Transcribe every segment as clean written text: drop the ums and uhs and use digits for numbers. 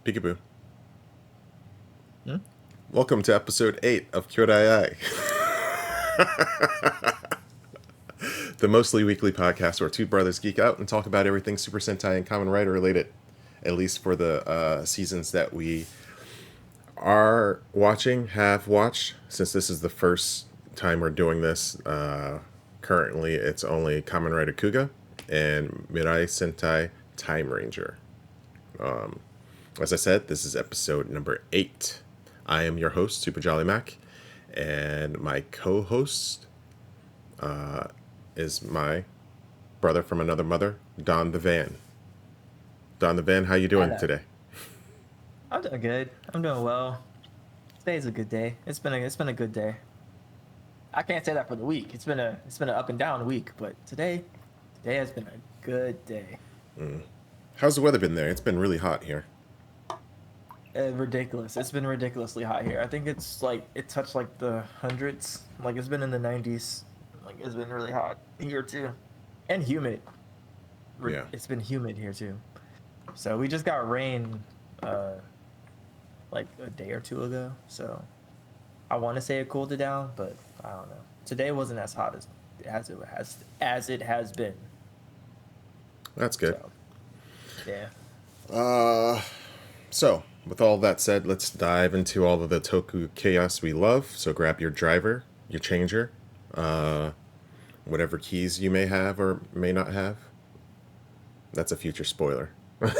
Peekaboo. Hmm? Welcome to episode 8 of Kyoudai Ai. The mostly weekly podcast where two brothers geek out and talk about everything Super Sentai and Kamen Rider related. At least for the seasons that we are watching, have watched. Since this is the first time we're doing this, currently it's only Kamen Rider Kuuga and Mirai Sentai Timeranger. As I said, this is episode number 8. I am your host, superjollymac, and my co-host is my brother from another mother, DonTheVan. DonTheVan, how you doing Hello. today? I'm doing good. I'm doing well. Today's a good day. It's been a good day. I can't say that for the week. It's been an up and down week, but today has been a good day. How's the weather been there? It's been really hot here. Ridiculous. It's been ridiculously hot here. I think it's like it touched like the hundreds. Like it's been in the 90s. Like it's been really hot here too, and humid. Yeah. It's been humid here too. So we just got rain, uh, like a day or two ago. So I want to say it cooled it down, but I don't know. Today wasn't as hot as it has been. That's good. So yeah, So, with all that said, let's dive into all of the Toku chaos we love. So grab your driver, your changer, whatever keys you may have or may not have. That's a future spoiler. oh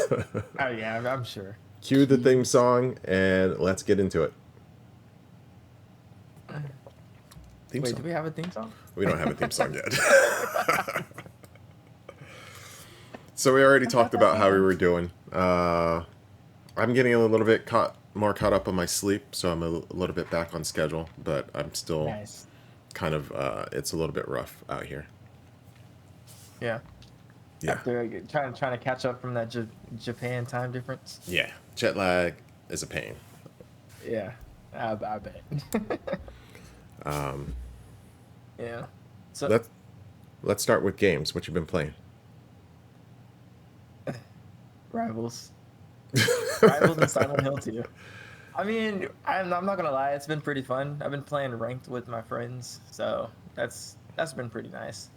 yeah, I'm sure. Cue the theme song and let's get into it. Theme Wait, do song. we have a theme song? We don't have a theme song yet. So we already I thought talked that about we how we had. were doing. I'm getting a little bit more caught up on my sleep, so I'm a little bit back on schedule, but I'm still Nice. kind of it's a little bit rough out here. Yeah. Yeah. After trying to catch up from that Japan time difference. Yeah. Jet lag is a pain. Yeah, I bet. Yeah. So Let let's start with games. What you been playing? rivals, rivals, and Silent Hill too. I mean, I'm not gonna lie, it's been pretty fun. I've been playing ranked with my friends, so that's been pretty nice.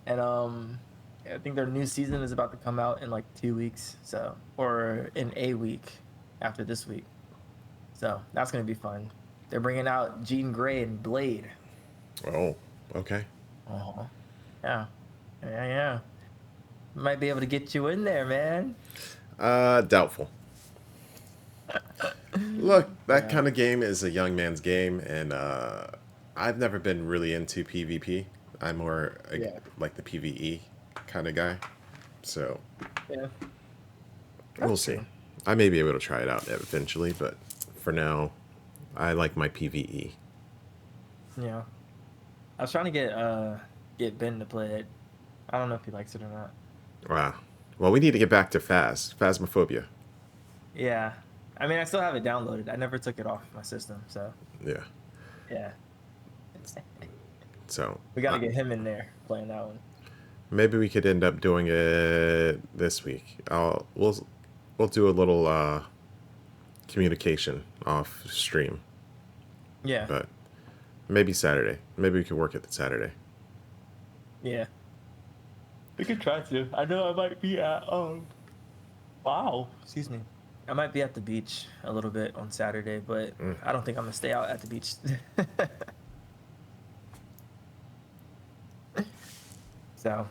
And I think their new season is about to come out in like 2 weeks, so or in a week after this week. So that's gonna be fun. They're bringing out Jean Grey and Blade. Oh, okay. Oh, yeah, yeah. Might be able to get you in there, man. Doubtful. Look, that Yeah, kind of game is a young man's game, and I've never been really into PvP. I'm more yeah, like the PvE kind of guy. So yeah. we'll That's see. true. I may be able to try it out eventually, but for now, I like my PvE. Yeah. I was trying to get Ben to play it. I don't know if he likes it or not. Wow. Well, we need to get back to Phasmophobia. Yeah. I mean, I still have it downloaded. I never took it off my system, so Yeah. yeah. So We got to get him in there playing that one. maybe we could end up doing it this week. We'll do a little communication off stream, Yeah. but maybe Saturday. Maybe we could work it Saturday. Yeah. We could try to. I know I might be at wow, excuse me. I might be at the beach a little bit on Saturday, but Mm. I don't think I'm gonna stay out at the beach. So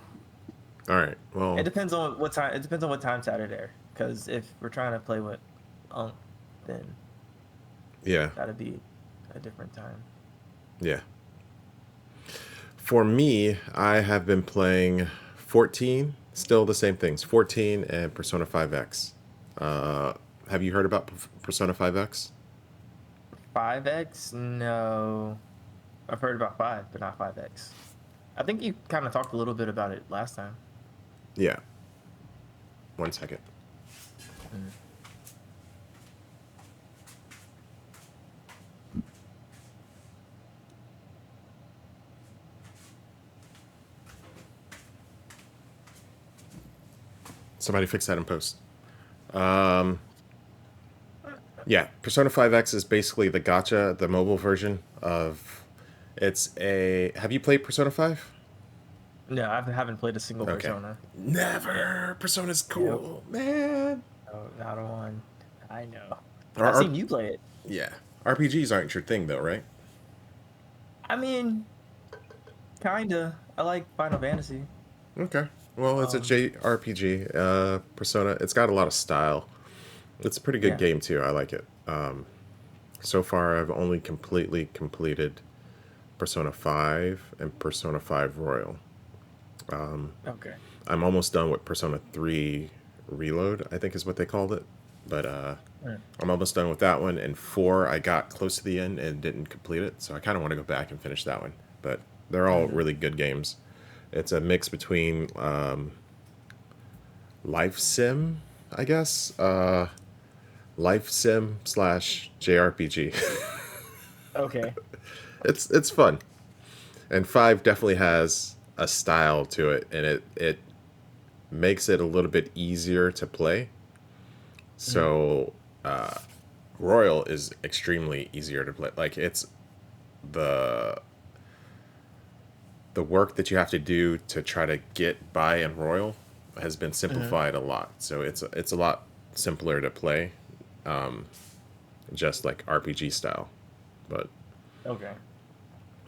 All right. it Well, depends on what time. It depends on what time Saturday. Because if we're trying to play with Unk, then yeah, that'd be a different time. yeah. For me, I have been playing 14. Still the same things. 14 and Persona 5X. Uh, have you heard about Persona 5X? 5X? No, I've heard about five, but not 5X. I think you kind of talked a little bit about it last time. Yeah. 1 second. Mm. Somebody fix that in post. Um, Yeah, Persona 5X is basically the gacha, the mobile version of. It's a. Have you played Persona 5? No, I haven't played a single Okay. Persona. Yeah. Never. Persona's Yep. cool, man. Oh, not a one. I know. I've Or, seen you play it. yeah, RPGs aren't your thing though, right? I mean, kinda. I like Final Fantasy. Okay. Well, it's a Um, JRPG. Persona. It's got a lot of style. It's a pretty good yeah. game too. I like it. So far, I've only completely completed Persona 5 and Persona 5 Royal. Okay. I'm almost done with Persona 3 Reload, I think is what they called it. But Mm. I'm almost done with that one. And 4, I got close to the end and didn't complete it. So I kind of want to go back and finish that one. But they're all Mhm. really good games. It's a mix between life sim, I guess. Life sim slash JRPG. Okay. It's fun. And 5 definitely has a style to it, and it makes it a little bit easier to play. Mhm. So Royal is extremely easier to play. Like it's the the work that you have to do to try to get by in Royal has been Mhm. simplified a lot. So it's a lot simpler to play, just like RPG style. But Okay.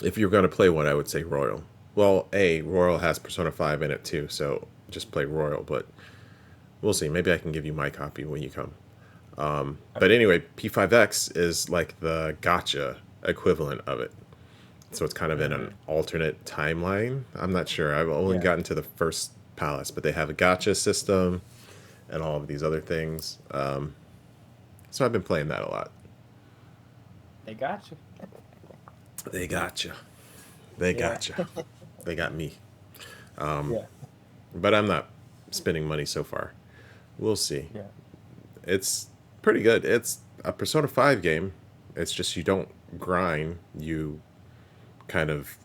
if you're going to play one, I would say Royal. Well, Royal has Persona 5 in it too, so just play Royal. But we'll see. Maybe I can give you my copy when you come. But Okay. anyway, P5X is like the gotcha equivalent of it. So it's kind of in an Mhm. alternate timeline. I'm not sure. I've only Yeah. gotten to the first palace, but they have a gotcha system and all of these other things. So I've been playing that a lot. They got you. They gotcha. They Yeah. gotcha. They got me. Yeah. But I'm not spending money so far. We'll see. Yeah. It's pretty good. It's a Persona 5 game. It's just you don't grind. You kind of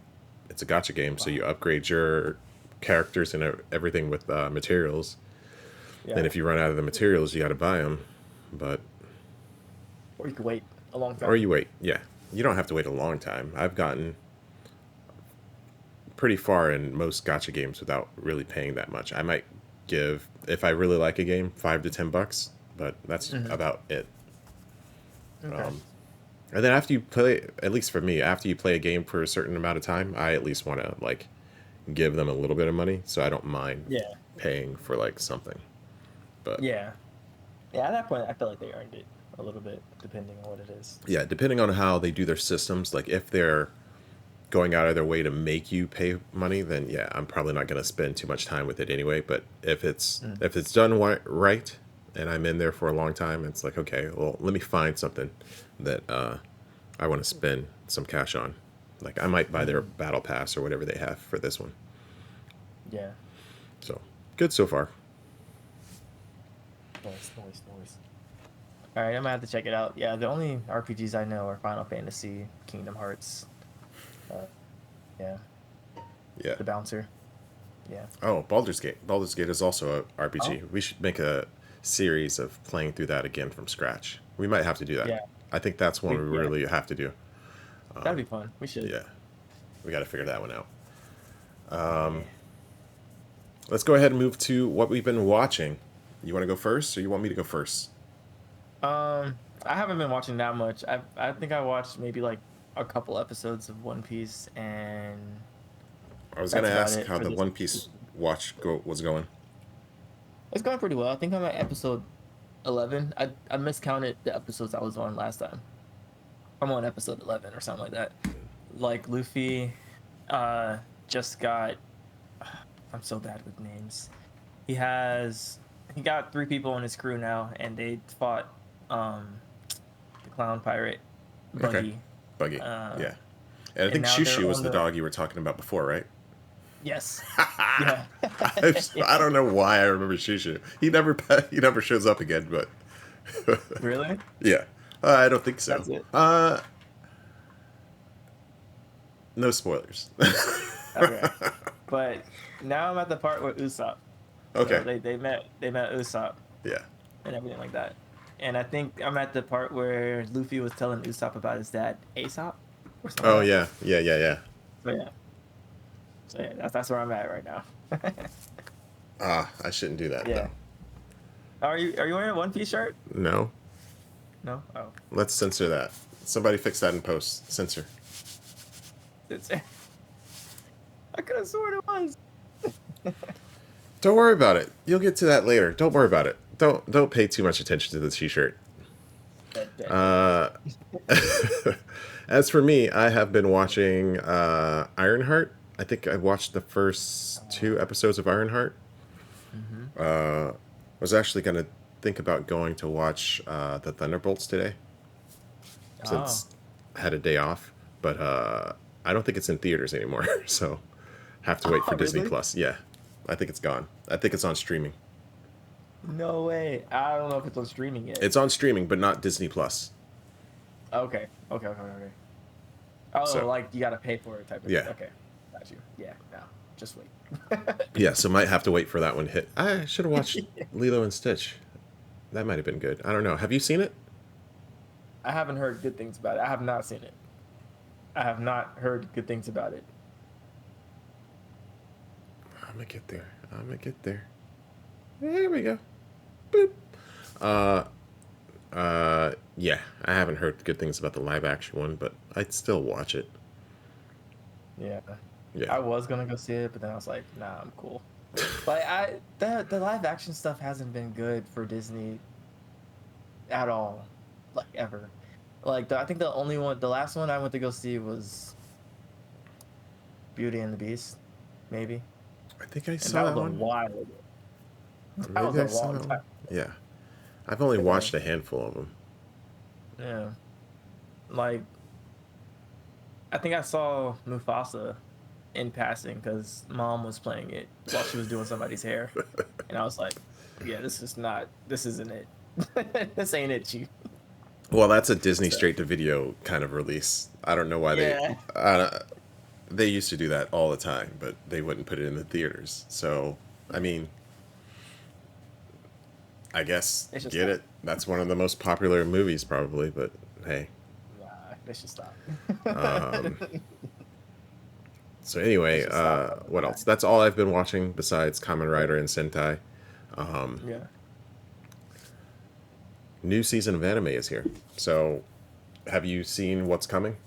it's a gotcha game, so Wow. you upgrade your characters and everything with materials. Then Yeah. if you run out of the materials, you got to buy them. But Or you could wait a long or time. you wait. Yeah, you don't have to wait a long time. I've gotten pretty far in most gotcha games without really paying that much. I might give if I really like a game $5 to $10, but that's Mhm. about it. Okay. And then after you play, at least for me, after you play a game for a certain amount of time, I at least want to like give them a little bit of money, so I don't mind Yeah. paying for like something. But Yeah. Yeah. At that point, I feel like they earned it a little bit, depending on what it is. yeah, depending on how they do their systems, like if they're going out of their way to make you pay money, then yeah, I'm probably not going to spend too much time with it anyway. But Mm. if it's done right, and I'm in there for a long time, it's like okay, well, let me find something that I want to spend some cash on. Like I might buy their Mhm. battle pass or whatever they have for this one. Yeah. So good so far. Nice. Nice. Nice. All right. I'm gonna have to check it out. Yeah. The only RPGs I know are Final Fantasy, Kingdom Hearts. Uh, yeah. Yeah. The Bouncer. Yeah. Oh, Baldur's Gate. Baldur's Gate is also a Oh. RPG. We should make a series of playing through that again from scratch. We might have to do that. Yeah. I think that's one we Yeah. really have to do. That'd be fun. We should. Yeah, we got to figure that one out. Yeah. Let's go ahead and move to what we've been watching. You want to go first, or you want me to go first? I haven't been watching that much. I think I watched maybe like a couple episodes of One Piece, and I was gonna that's about ask it how for the this. One Piece was going. It's going pretty well. I think I'm at episode 11. I miscounted the episodes I was on last time. I'm on episode 11 or something like that. Like Luffy, uh, just got. I'm so bad with names. He got 3 people on his crew now, and they fought the clown pirate Okay, Buggy. Buggy. Uh, Yeah, and I and think now they're Shushu was on the the dog you were talking about before, right? yes, yeah, I don't know why I remember Shushu. He never shows up again, but really, yeah, I don't think so. that's it. No spoilers. Okay, but now I'm at the part with Usopp. So Okay. they met Usopp Yeah. and everything like that. and I think I'm at the part where Luffy was telling Usopp about his dad, Aesop, or something Oh like that. yeah, yeah, yeah, yeah. So yeah, that's where I'm at right now. Ah, I shouldn't do that Yeah. though. Are you wearing a One Piece shirt? No, No. Oh, let's censor that. Somebody fix that in post. Censor. it's. I could have sworn it was. Don't worry about it. You'll get to that later. Don't worry about it. Don't pay too much attention to the t-shirt. Uh, as for me, I have been watching Ironheart. I think I watched the first 2 episodes of Ironheart. Was actually gonna think about going to watch the Thunderbolts today since I had a day off, but I don't think it's in theaters anymore, so have to wait for Disney Really? Plus. Yeah, I think it's gone. I think it's on streaming. No way. I don't know if it's on streaming yet. It's on streaming, but not Disney Plus. Okay. Oh, So- like you gotta pay for it type of Yeah. thing. Okay. Got you. Yeah, no. Just wait. Yeah, so might have to wait for that one to hit. I should have watched Lilo and Stitch. That might have been good. I don't know. Have you seen it? I haven't heard good things about it. I have not seen it. I have not heard good things about it. I'm gonna get there. I'm gonna get there. There we go. Boop. Yeah, I haven't heard good things about the live action one, but I'd still watch it. Yeah. Yeah. I was gonna go see it, but then I was like, nah, I'm cool. Like the live action stuff hasn't been good for Disney at all. Like ever. Like I think the last one I went to go see was Beauty and the Beast, maybe. I think I And saw that that was a one. while ago. That Maybe was I a saw long that time. one. Yeah. I've only Yeah. watched a handful of them. Yeah. Like, I think I saw Mufasa in passing because mom was playing it while she was doing somebody's hair. And I was like, yeah, this isn't it. This ain't it, Chief. Well, that's a Disney So- straight to video kind of release. I don't know why Yeah. they used to do that all the time, but they wouldn't put it in the theaters. So, I mean, I guess It's just get not- it. That's one of the most popular movies, probably. But hey, Nah, they should stop. um, so anyway, It's just not what else? That's all I've been watching besides Kamen Rider and Sentai. Yeah. New season of anime is here. So, have you seen what's coming?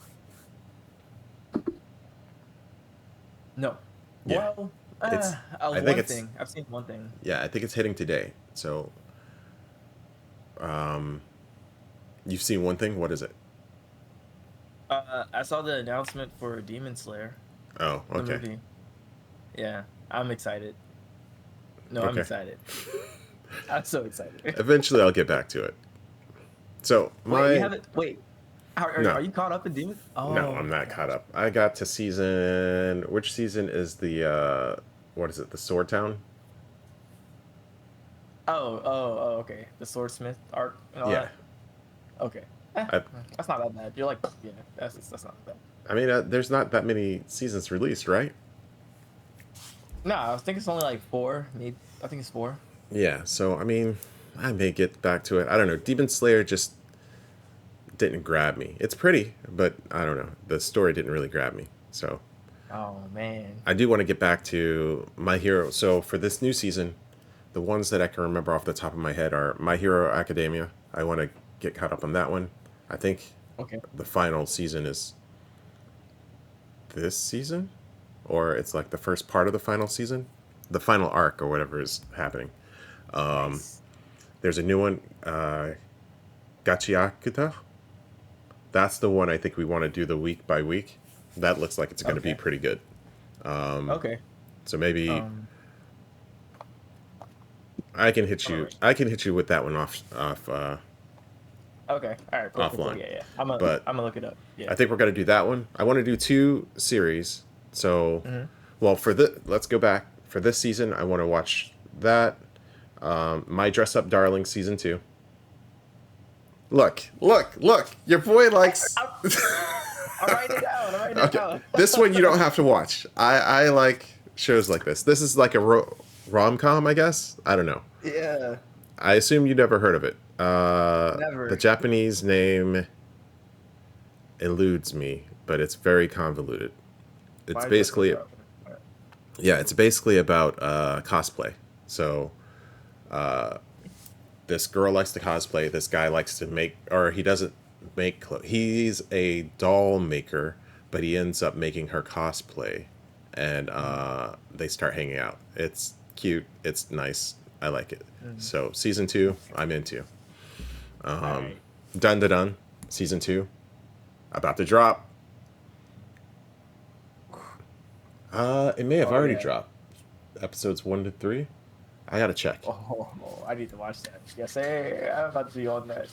No. Yeah. Well, It's- I think one it's- thing. I've seen one thing. Yeah, I think it's hitting today. So, you've seen one thing. What is it? I saw the announcement for Demon Slayer, Oh, the okay. movie. Yeah, I'm excited. No, I'm Okay. excited. I'm so excited. Eventually, I'll get back to it. So Wait, you haven't? Wait, No. are you caught up in Demon? Oh, no, I'm not caught up. I got to season. Which season is the? What is it? The Sword Town. Oh, okay. The Swordsmith arc and all Yeah. that. Okay. I- That's not that bad. You're like, yeah, that's not bad. I mean, there's not that many seasons released, right? No, I think it's only like 4. Maybe I think it's 4. Yeah. So I mean, I may get back to it. I don't know. Demon Slayer just didn't grab me. It's pretty, but I don't know. The story didn't really grab me. So Oh man. I do want to get back to My Hero. So for this new season, the ones that I can remember off the top of my head are My Hero Academia. I want to get caught up on that one. I think Okay. the final season is this season, or it's like the first part of the final season, the final arc or whatever is happening. Nice. There's a new one, Gachiakuta. That's the one I think we want to do the week by week. That looks like it's going to be Okay. pretty good. Okay. So maybe Um, I can hit you. alright. I can hit you with that one off. Okay. All right. Cool, cool, cool. Offline. Yeah. But- I'm gonna look it up. Yeah. I think we're gonna do that one. I want to do 2 series. So, Mhm. well, let's go back for this season. I want to watch that. My Dress Up Darling season 2. Look! Your boy likes. I'm writing it down. I'm writing it Okay, down. this one you don't have to watch. I like shows like this. This is like a rom-com, I guess. I don't know. Yeah. I assume you never heard of it. The Never. Japanese name eludes me, but it's very convoluted. It's Why just look basically, up? yeah, it's basically about cosplay. So this girl likes to cosplay. This guy likes to make, or he doesn't make clothes. He's a doll maker, but he ends up making her cosplay, and they start hanging out. It's cute. It's nice. I like it. Mm. So season 2, Okay. I'm into. All right. Dun da dun. Season 2, about to drop. It may have Oh already yeah. dropped. Episodes 1 to 3. I gotta check. Oh, I need to watch that. Yes, sir. I'm about to be on that.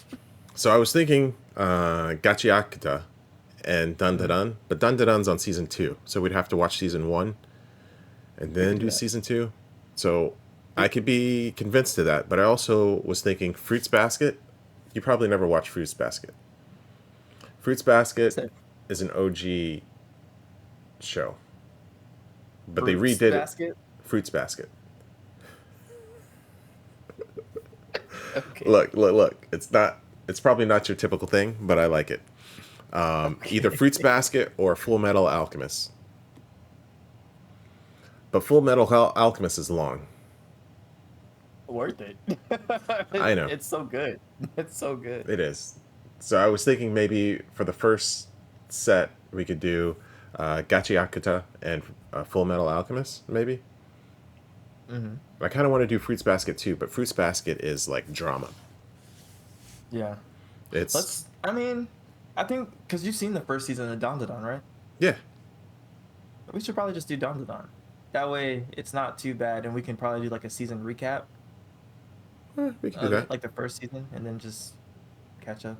So I was thinking Gachi Akita and Dun Da Mhm. Dun, but Dun Da Dun's on season 2, so we'd have to watch season 1 and We then could do do that. season 2. So I could be convinced to that, but I also was thinking Fruits Basket. You probably never watched Fruits Basket. Fruits Basket Said is an OG show, but they fruits redid it. basket. Fruits Basket. Okay. Look. It's not. It's probably not your typical thing, but I like it. Either Okay. Fruits Basket or Full Metal Alchemist. But Full Metal Alchemist is long. Worth it. I know. It's so good. It's so good. It is. So I was thinking maybe for the first set we could do Gachi Akuta and Full Metal Alchemist, maybe. Hmm. I kind of want to do Fruits Basket too, but Fruits Basket is like drama. Yeah. It's Let's. I mean, I think because you've seen the first season of DonTheVan, right? yeah, We should probably just do DonTheVan. That way, it's not too bad, and we can probably do like a season recap we can do of that. it, like the first season, and then just catch up.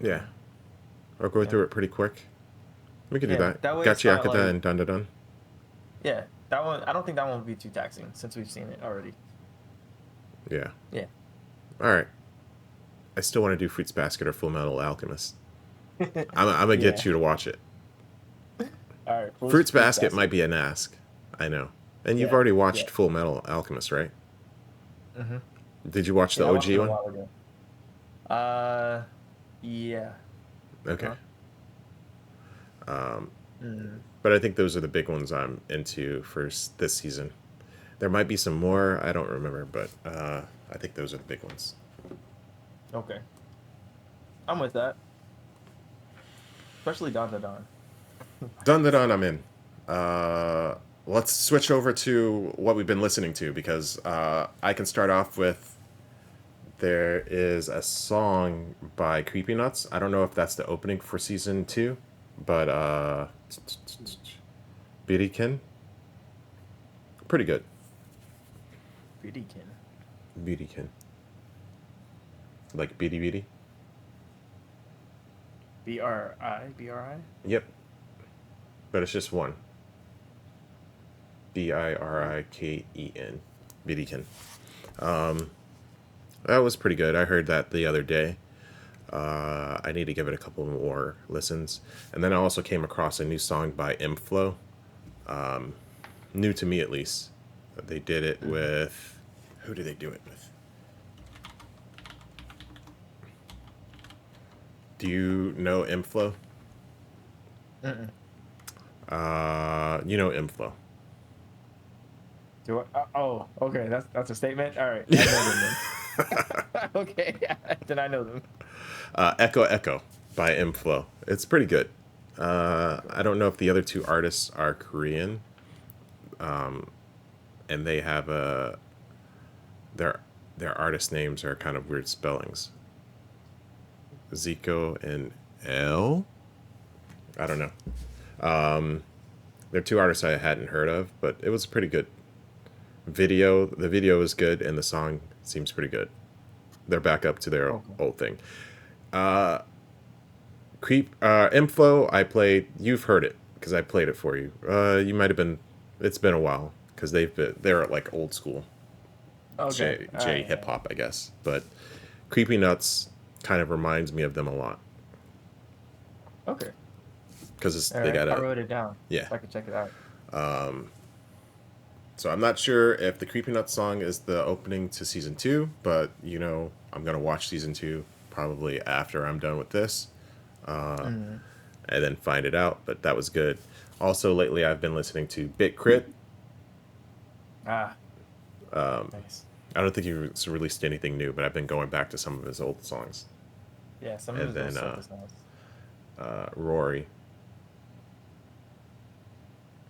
Yeah, or go Yeah. through it pretty quick. We could do Yeah. that. That way, it's Gachi not Akuta like. and Dun Dun Dun. Yeah. That one. I don't think that one would be too taxing since we've seen it already. Yeah. Yeah. All right. I still want to do Fruits Basket or Full Metal Alchemist. I'm gonna Yeah. get you to watch it. All right. Fruits Basket might be an ask. I know. And you've Yeah. already Yeah. watched Full Metal Alchemist, right? Mm-hmm. Did you watch the Yeah. I watched OG it a one? while ago. Uh. Yeah. Okay. Uh-huh. Um, Mm. but I think those are the big ones I'm into for this season. There might be some more. I don't remember, but I think those are the big ones. Okay. I'm with that. Especially DonTheVan. Dun dun dun, I'm in. Let's switch over to what we've been listening to because I can start off with. There is a song by Creepy Nuts. I don't know if that's the opening for season 2, but Biriken. Pretty good. Beautykin. Biriken. Like Bidi Bidi. BRI. Yep. But it's just one. Biriken. Biriken. That was pretty good. I heard that the other day. I need to give it a couple more listens. And then I also came across a new song by Inflow. New to me, at least. They did it with... Who did they do it with? Do you know Inflow? Mm-mm. You know Inflow. Do I, oh, okay. That's a statement. All right. I know them then. Okay. Then I know them. Echo Echo by Inflow. It's pretty good. I don't know if the other two artists are Korean, and they have their artist names are kind of weird spellings. Zico and L. I don't know. They're two artists I hadn't heard of, but it was pretty good. The video is good, and the song seems pretty good. They're back up to their Okay. old thing. Inflow, I played. You've heard it because I played it for you. You might have been. It's been a while because they're like old school Okay. All J right. hip hop, I guess. But Creepy Nuts kind of reminds me of them a lot Okay. because All they right. got I a wrote it down yeah. so I can check it out. So I'm not sure if the Creepy Nuts song is the opening to season 2, but I'm gonna watch season 2 probably after I'm done with this, Mm. and then find it out. But that was good. Also, lately I've been listening to Bit Crit. Ah, nice. I don't think he's released anything new, but I've been going back to some of his old songs. Yeah, some of And his old then stuff is nice. Rory,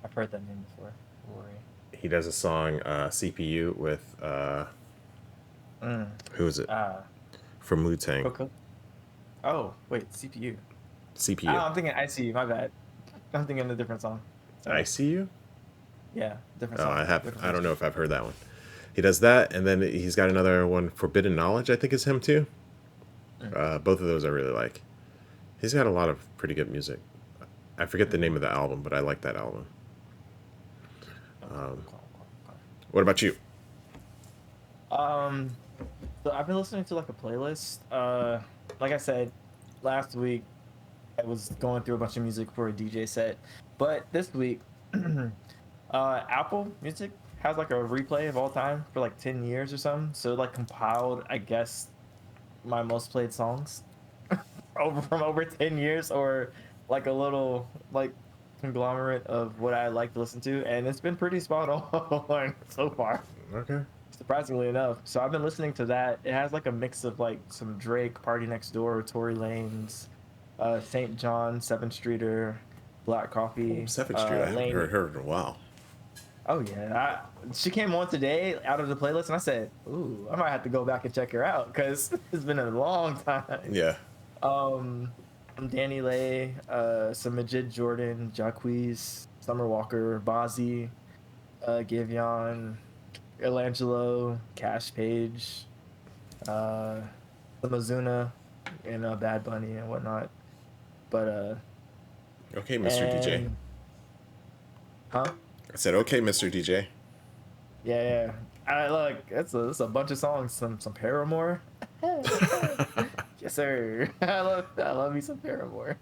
I've heard that name before. Rory. he does a song CPU with Mm. who is it Ah, from Wu Tang? Coco. Oh, wait, CPU. Oh, CPU. I'm thinking ICU. My bad. I'm thinking a different song. I Sorry. see you. Yeah, different Oh, song. I have. Different I don't version. know if I've heard that one. He does that, and then he's got another one, Forbidden Knowledge. I think is him too. Mm. Both of those I really like. He's got a lot of pretty good music. I forget the name of the album, but I like that album. Okay. What about you? Um, so I've been listening to like a playlist. Like I said, last week I was going through a bunch of music for a DJ set, but this week, Apple Music has like a replay of all time for like 10 years or something. So it, like compiled, I guess, my most played songs from over 10 years, or like a little like conglomerate of what I like to listen to, and it's been pretty spot on so far, Okay. surprisingly enough. So I've been listening to that. It has like a mix of like some Drake, Party Next Door, Tory Lanez, St. John, Seventh Streeter, Black Oh, Coffee, Seventh Street. I haven't Lane. heard her in a while. Oh yeah, she came on today out of the playlist, and I said, "Ooh, I might have to go back and check her out because it's been a long time." Yeah. Um, Danny Lay, some Majid Jordan, Jacquees, Summer Walker, Bozzy, Giveon, Elangelo, Cash Page, uh, Lamazuna, and Bad Bunny and whatnot. But Okay, Mr. DJ. and huh? I said, okay, Mr. DJ. Yeah, yeah. I look. It's a bunch of songs. Some Paramore. Yes, sir. I love me some Paramore.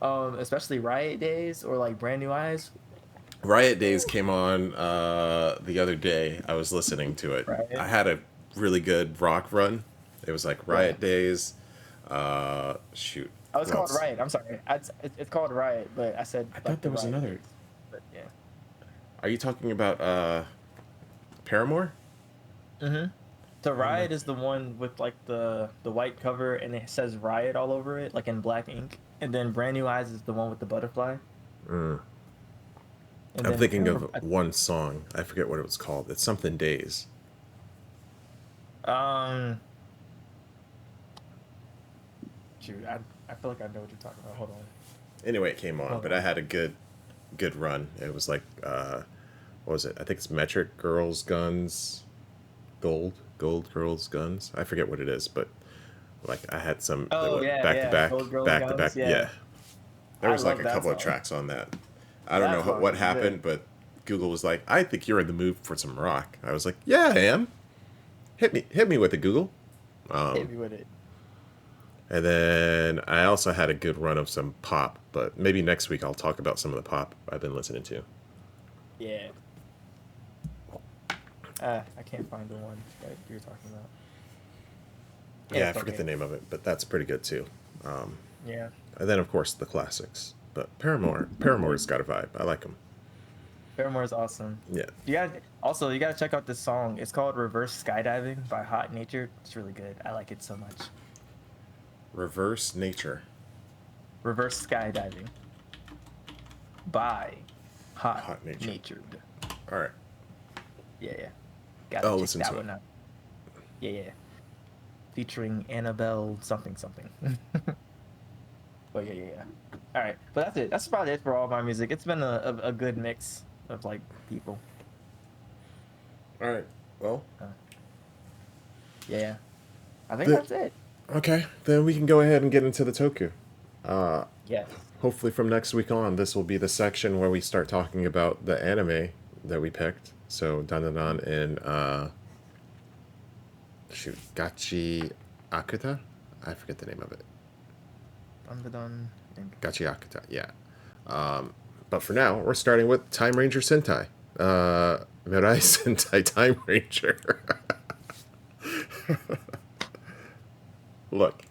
Especially Riot Days or like Brand New Eyes. Riot Days came on the other day. I was listening to it. I Riot. had a really good rock run. It was like Yeah. Riot Days. Shoot. Oh, it's What called else? Riot. I'm sorry. It's called Riot, but I said I thought like the there was Riot another. Days. But yeah. Are you talking about Paramore? Mm-hmm. So I'm Riot like, is the one with like the white cover and it says Riot all over it, like in black ink. And then Brand New Eyes is the one with the butterfly. mm. And I'm then thinking of one song. I forget what it was called. It's something Days. um shoot, I feel like I know what you're talking about. Hold on. Anyway, it came on, Hold but on. I had a good run. It was like what was it? I think it's Metric Girls Guns, Gold Girls Guns. I forget what it is, but like I had some that Oh went yeah, back to yeah. back, Gold Girls back to back. Guns. Yeah. Yeah, there I was like love a that couple of song. tracks on that. I don't know That song what is good. happened, but Google was like, "I think you're in the mood for some rock." I was like, "Yeah, I am. Hit me with it, Google." Hit me with it. And then I also had a good run of some pop, but maybe next week I'll talk about some of the pop I've been listening to. Yeah. I can't find the one that you're talking about. Yeah, I It's forget okay. the name of it, but that's pretty good too. Yeah. And then of course the classics. But Paramore's got a vibe. I like him. Paramore is awesome. Yeah. You gotta check out this song. It's called Reverse Skydiving by Hot Nature. It's really good. I like it so much. Reverse Nature. Reverse Skydiving by Hot, Hot Nature. Natured. All right. Yeah, yeah. Gotta I'll check listen that to it. one out. Yeah, yeah. Featuring Annabelle something. But yeah. All right, but that's it. That's about it for all my music. It's been a good mix of like people. All right. Well, Yeah. I think The- that's it. okay. Then we can go ahead and get into the Toku. Yes. Hopefully from next week on, this will be the section where we start talking about the anime that we picked. So DonTheVan and shoot, Gachi Akuta? I forget the name of it. Done. Gachi Akuta, yeah. But for now, we're starting with Timeranger Sentai. Mirai Sentai Timeranger. Look,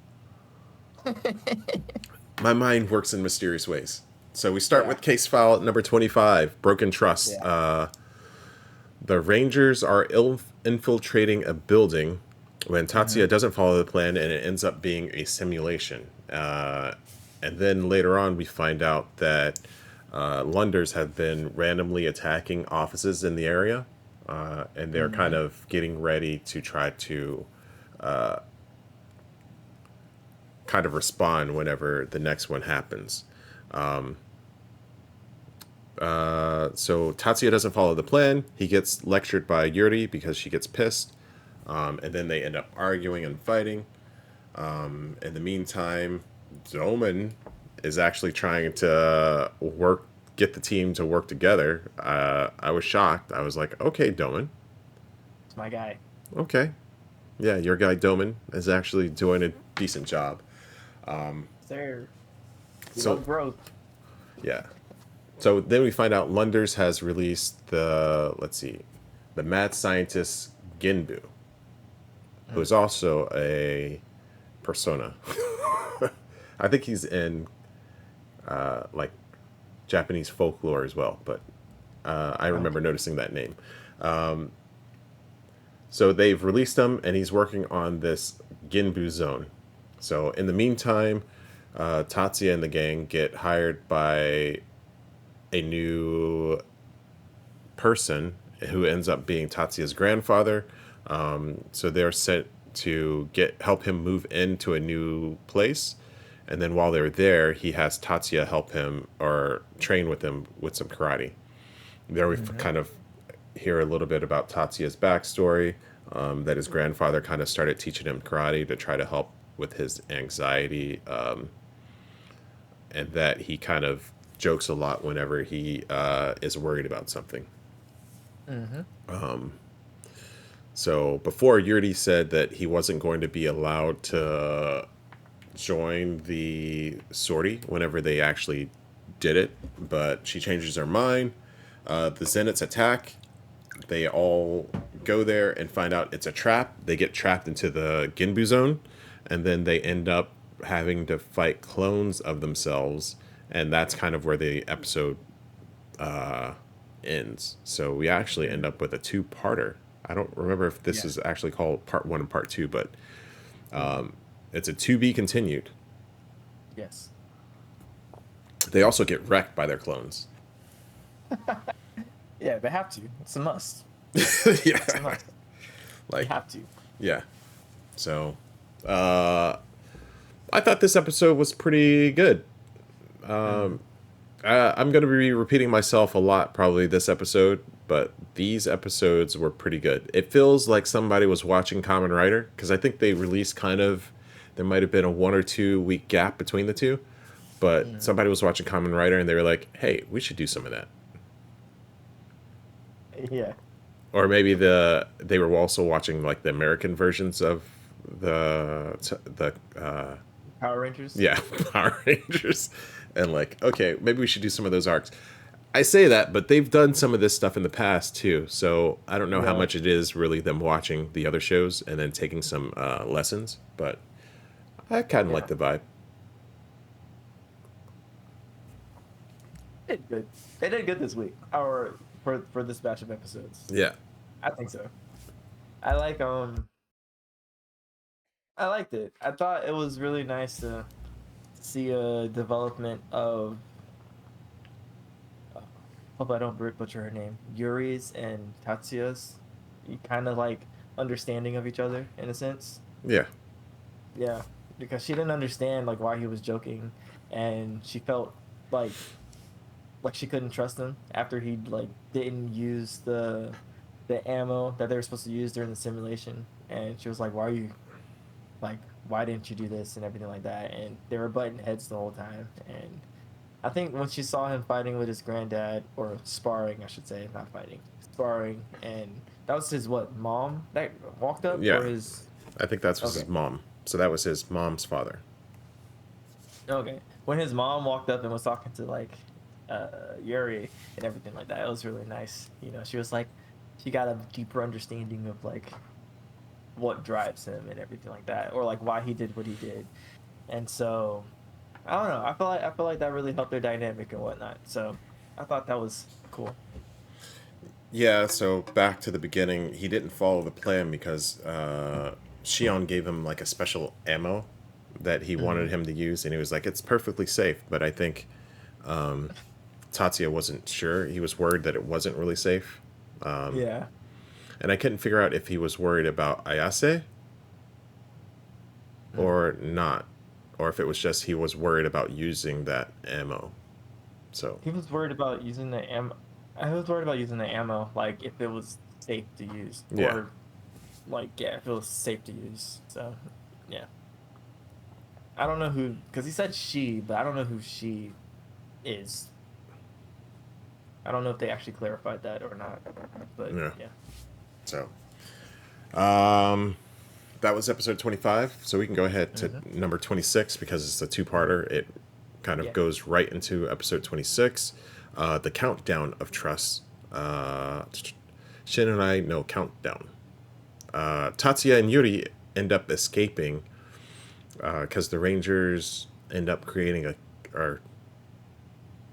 my mind works in mysterious ways. So we start Yeah. with case file number 25, Broken Trust. Yeah. The Rangers are infiltrating a building when Mm-hmm. Tatsuya doesn't follow the plan and it ends up being a simulation. And then later on, we find out that Lunders have been randomly attacking offices in the area. And they're kind Mm-hmm. of getting ready to try to kind of respond whenever the next one happens. So Tatsuya doesn't follow the plan. He gets lectured by Yuri because she gets pissed. And then they end up arguing and fighting. In the meantime, Doman is actually trying to get the team to work together. I was shocked. I was like, okay, Doman. It's my guy. Okay. Yeah, your guy Doman is actually doing a decent job. Sir. We So, love growth. yeah. So then we find out Lunders has released the mad scientist Ginbu, who is also a persona. I think he's in like Japanese folklore as well, but I remember Okay. noticing that name. So they've released him, and he's working on this Ginbu zone. So in the meantime, Tatsuya and the gang get hired by a new person who ends up being Tatsuya's grandfather. So they're sent to help him move into a new place. And then while they're there, he has Tatsuya help him or train with him with some karate. There we Mm-hmm. kind of hear a little bit about Tatsuya's backstory, that his grandfather kind of started teaching him karate to try to help with his anxiety, and that he kind of jokes a lot whenever he is worried about something. Mm-hmm. So before, Yuri said that he wasn't going to be allowed to join the sortie whenever they actually did it, but she changes her mind. The Zenits attack. They all go there and find out it's a trap. They get trapped into the Ginbu zone, and then they end up having to fight clones of themselves, and that's kind of where the episode ends. So we actually end up with a two-parter. I don't remember if this Yeah. is actually called part one and part two, but Mm-hmm. it's a to be continued. Yes. They also get wrecked by their clones. Yeah, they have to. It's a must. It's a Yeah, must. They like have to. yeah. So I thought this episode was pretty good. Mm-hmm. I'm going to be repeating myself a lot probably this episode, but these episodes were pretty good. It feels like somebody was watching Kamen Rider because I think they released there might have been a 1 or 2 week gap between the two, but Mm-hmm. somebody was watching Kamen Rider and they were like, "Hey, we should do some of that." Yeah. Or maybe they were also watching like the American versions of the Power Rangers. yeah, Power Rangers, and like, okay, maybe we should do some of those arcs. I say that, but they've done some of this stuff in the past too, so I don't know how Yeah. much it is really them watching the other shows and then taking some lessons, but I kind of like Yeah. the vibe. They did good. They did good this week. Or for this batch of episodes. Yeah, I think so. I like I liked it. I thought it was really nice to see a development of hope I don't butcher her name. Yuri's and Tatsuya's kind of like understanding of each other in a sense. yeah, Yeah, because she didn't understand like why he was joking, and she felt like she couldn't trust him after he like didn't use the ammo that they were supposed to use during the simulation, and she was like, "Why are you like? Why didn't you do this?" and everything like that, and they were butting heads the whole time. And I think when she saw him fighting with his granddad, or sparring, I should say, not fighting, sparring, and that was his what mom that walked up, or yeah. his I think that's was okay. his mom. So that was his mom's father. Okay. When his mom walked up and was talking to like Yuri and everything like that, it was really nice. You know, she was like, she got a deeper understanding of like what drives him and everything like that, or like why he did what he did. And so I don't know. I feel like that really helped their dynamic and whatnot. So I thought that was cool. Yeah, so back to the beginning, he didn't follow the plan because Shion gave him like a special ammo that he wanted Hmm. him to use, and he was like, "It's perfectly safe." But I think Tatsuya wasn't sure. He was worried that it wasn't really safe, Yeah. and I couldn't figure out if he was worried about Ayase Mm. or not, or if it was just he was worried about using that ammo. So He was worried about using the ammo. I was worried about using the ammo, like if it was safe to use, yeah, or like yeah, if it was safe to use. So yeah, I don't know who, because he said she, but I don't know who she is. I don't know if they actually clarified that or not. But yeah. yeah. So um, that was episode 25. So we can go ahead to Hmm. number 26 because it's a two-parter. It kind of Yeah. goes right into episode 26, the countdown of trust. Shin and I know countdown. Tatsuya and Yuri end up escaping because the Rangers end up creating or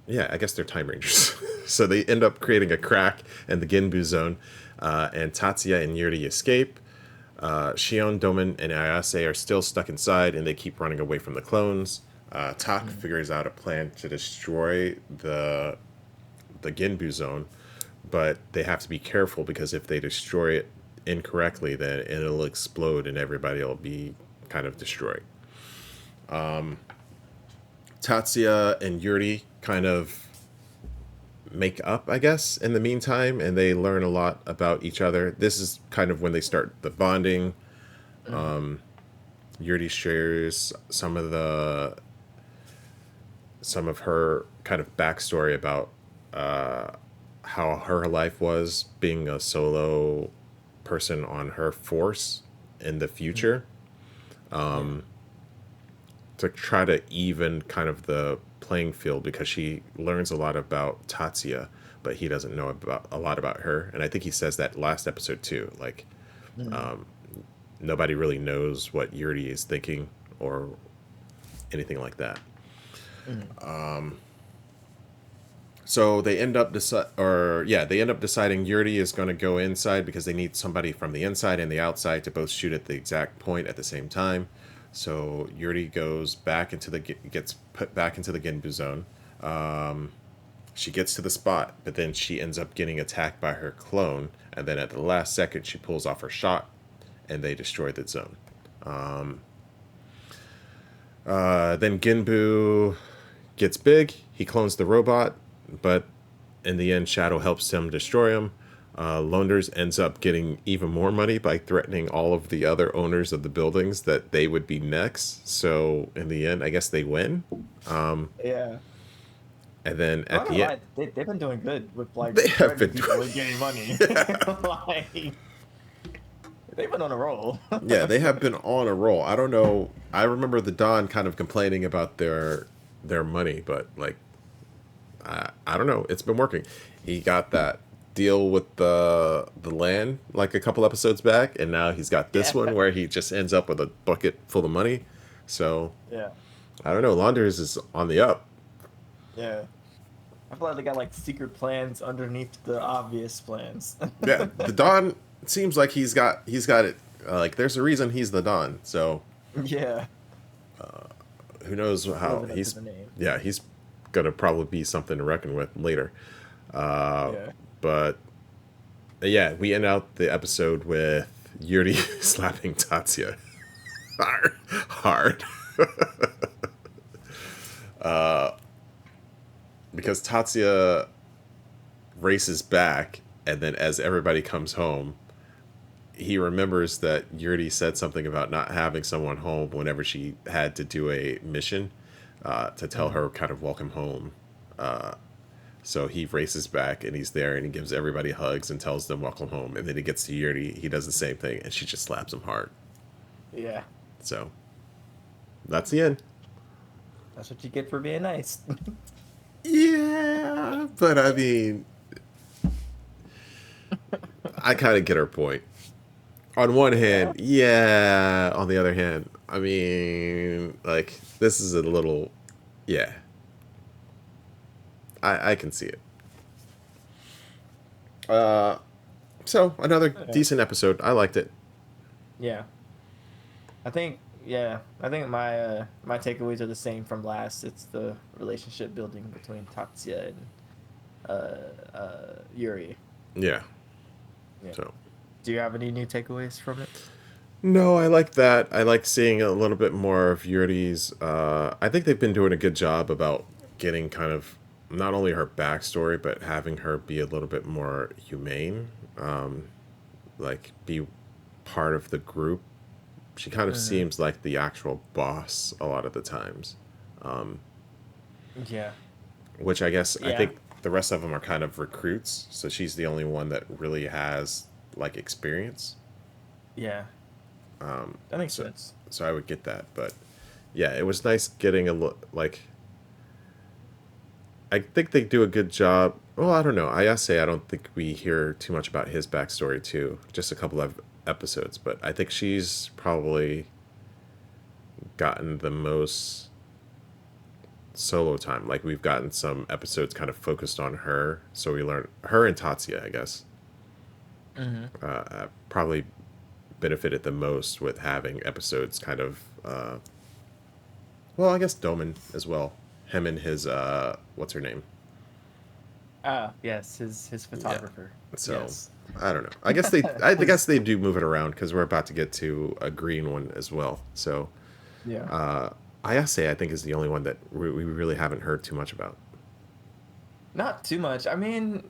yeah, I guess they're Time Rangers. So they end up creating a crack in the Ginbu zone, and Tatsuya and Yuri escape. Shion, Domen, and Ayase are still stuck inside, and they keep running away from the clones. Tak Mm. figures out a plan to destroy the Ginbu zone, but they have to be careful because if they destroy it incorrectly, then it'll explode and everybody will be kind of destroyed. Tatsuya and Yuri kind of make up, I guess, in the meantime, and they learn a lot about each other. This is kind of when they start the bonding. Mm. Yuri shares some of her kind of backstory about how her life was being a solo person on her force in the Mm. future Yeah. to try to even kind of the playing field because she learns a lot about Tatsuya, but he doesn't know about a lot about her. And I think he says that last episode too. Like Mm. nobody really knows what Yuri is thinking or anything like that. Mm. So they end up they end up deciding Yuri is going to go inside because they need somebody from the inside and the outside to both shoot at the exact point at the same time. So Yuri goes back into gets put back into the Genbu zone. She gets to the spot, but then she ends up getting attacked by her clone, and then at the last second she pulls off her shot, and they destroy the zone. Then Genbu gets big. He clones the robot, but in the end, Shadow helps him destroy him. Londers ends up getting even more money by threatening all of the other owners of the buildings that they would be next. So in the end, I guess they win. Yeah. And then I'm at not gonna the end, lie, they've been doing good with like they have threatening been people doing. and getting money. Like they've been on a roll. Yeah, they have been on a roll. I don't know. I remember the Don kind of complaining about their money, but like I don't know. It's been working. He got that deal with the land like a couple episodes back, and now he's got this Yeah. one where he just ends up with a bucket full of money. So Yeah. I don't know. Launders is on the up. Yeah. I feel like they got like secret plans underneath the obvious plans. Yeah, the Don seems like he's got it. Like there's a reason he's the Don. So Yeah. who knows how Living up to he's. the name. Yeah, he's gonna probably be something to reckon with later. Yeah. But yeah, we end out the episode with Yuri slapping Tatsuya hard, hard. Because Tatsuya races back, and then as everybody comes home, he remembers that Yuri said something about not having someone home whenever she had to do a mission to tell Mm. her kind of welcome home. So he races back and he's there and he gives everybody hugs and tells them welcome home. And then he gets to Yuri, he does the same thing, and she just slaps him hard. Yeah. So that's the end. That's what you get for being nice. Yeah, but I mean, I kind of get her point. On one Yeah. hand, yeah. On the other hand, I mean, like, this is a little, yeah. I can see it. Uh, so another Yeah. decent episode. I liked it. Yeah. I think my takeaways are the same from last. It's the relationship building between Tatsuya and Yuri. Yeah. Yeah. So Do you have any new takeaways from it? no, I like that. I like seeing a little bit more of Yuri's. I think they've been doing a good job about getting kind of not only her backstory, but having her be a little bit more humane. Like be part of the group. She kind of Mm-hmm. seems like the actual boss a lot of the times, Yeah. which I guess I Yeah. think the rest of them are kind of recruits. So she's the only one that really has like experience. Yeah. That makes So, sense. so I would get that, but yeah, it was nice getting a look. Like, I think they do a good job. Well, I don't know. I say I don't think we hear too much about his backstory too. Just a couple of episodes, but I think she's probably gotten the most solo time. Like we've gotten some episodes kind of focused on her, so we learn her and Tatsuya. I guess Mm-hmm. probably benefited the most with having episodes kind of. Well, I guess Doman as well. Him and his what's her name? Ah, yes, his Yeah. photographer. So Yes. I don't know. I His guess they do move it around because we're about to get to a green one as well. So yeah. Ayase I think is the only one that we really haven't heard too much about. Not too much. I mean,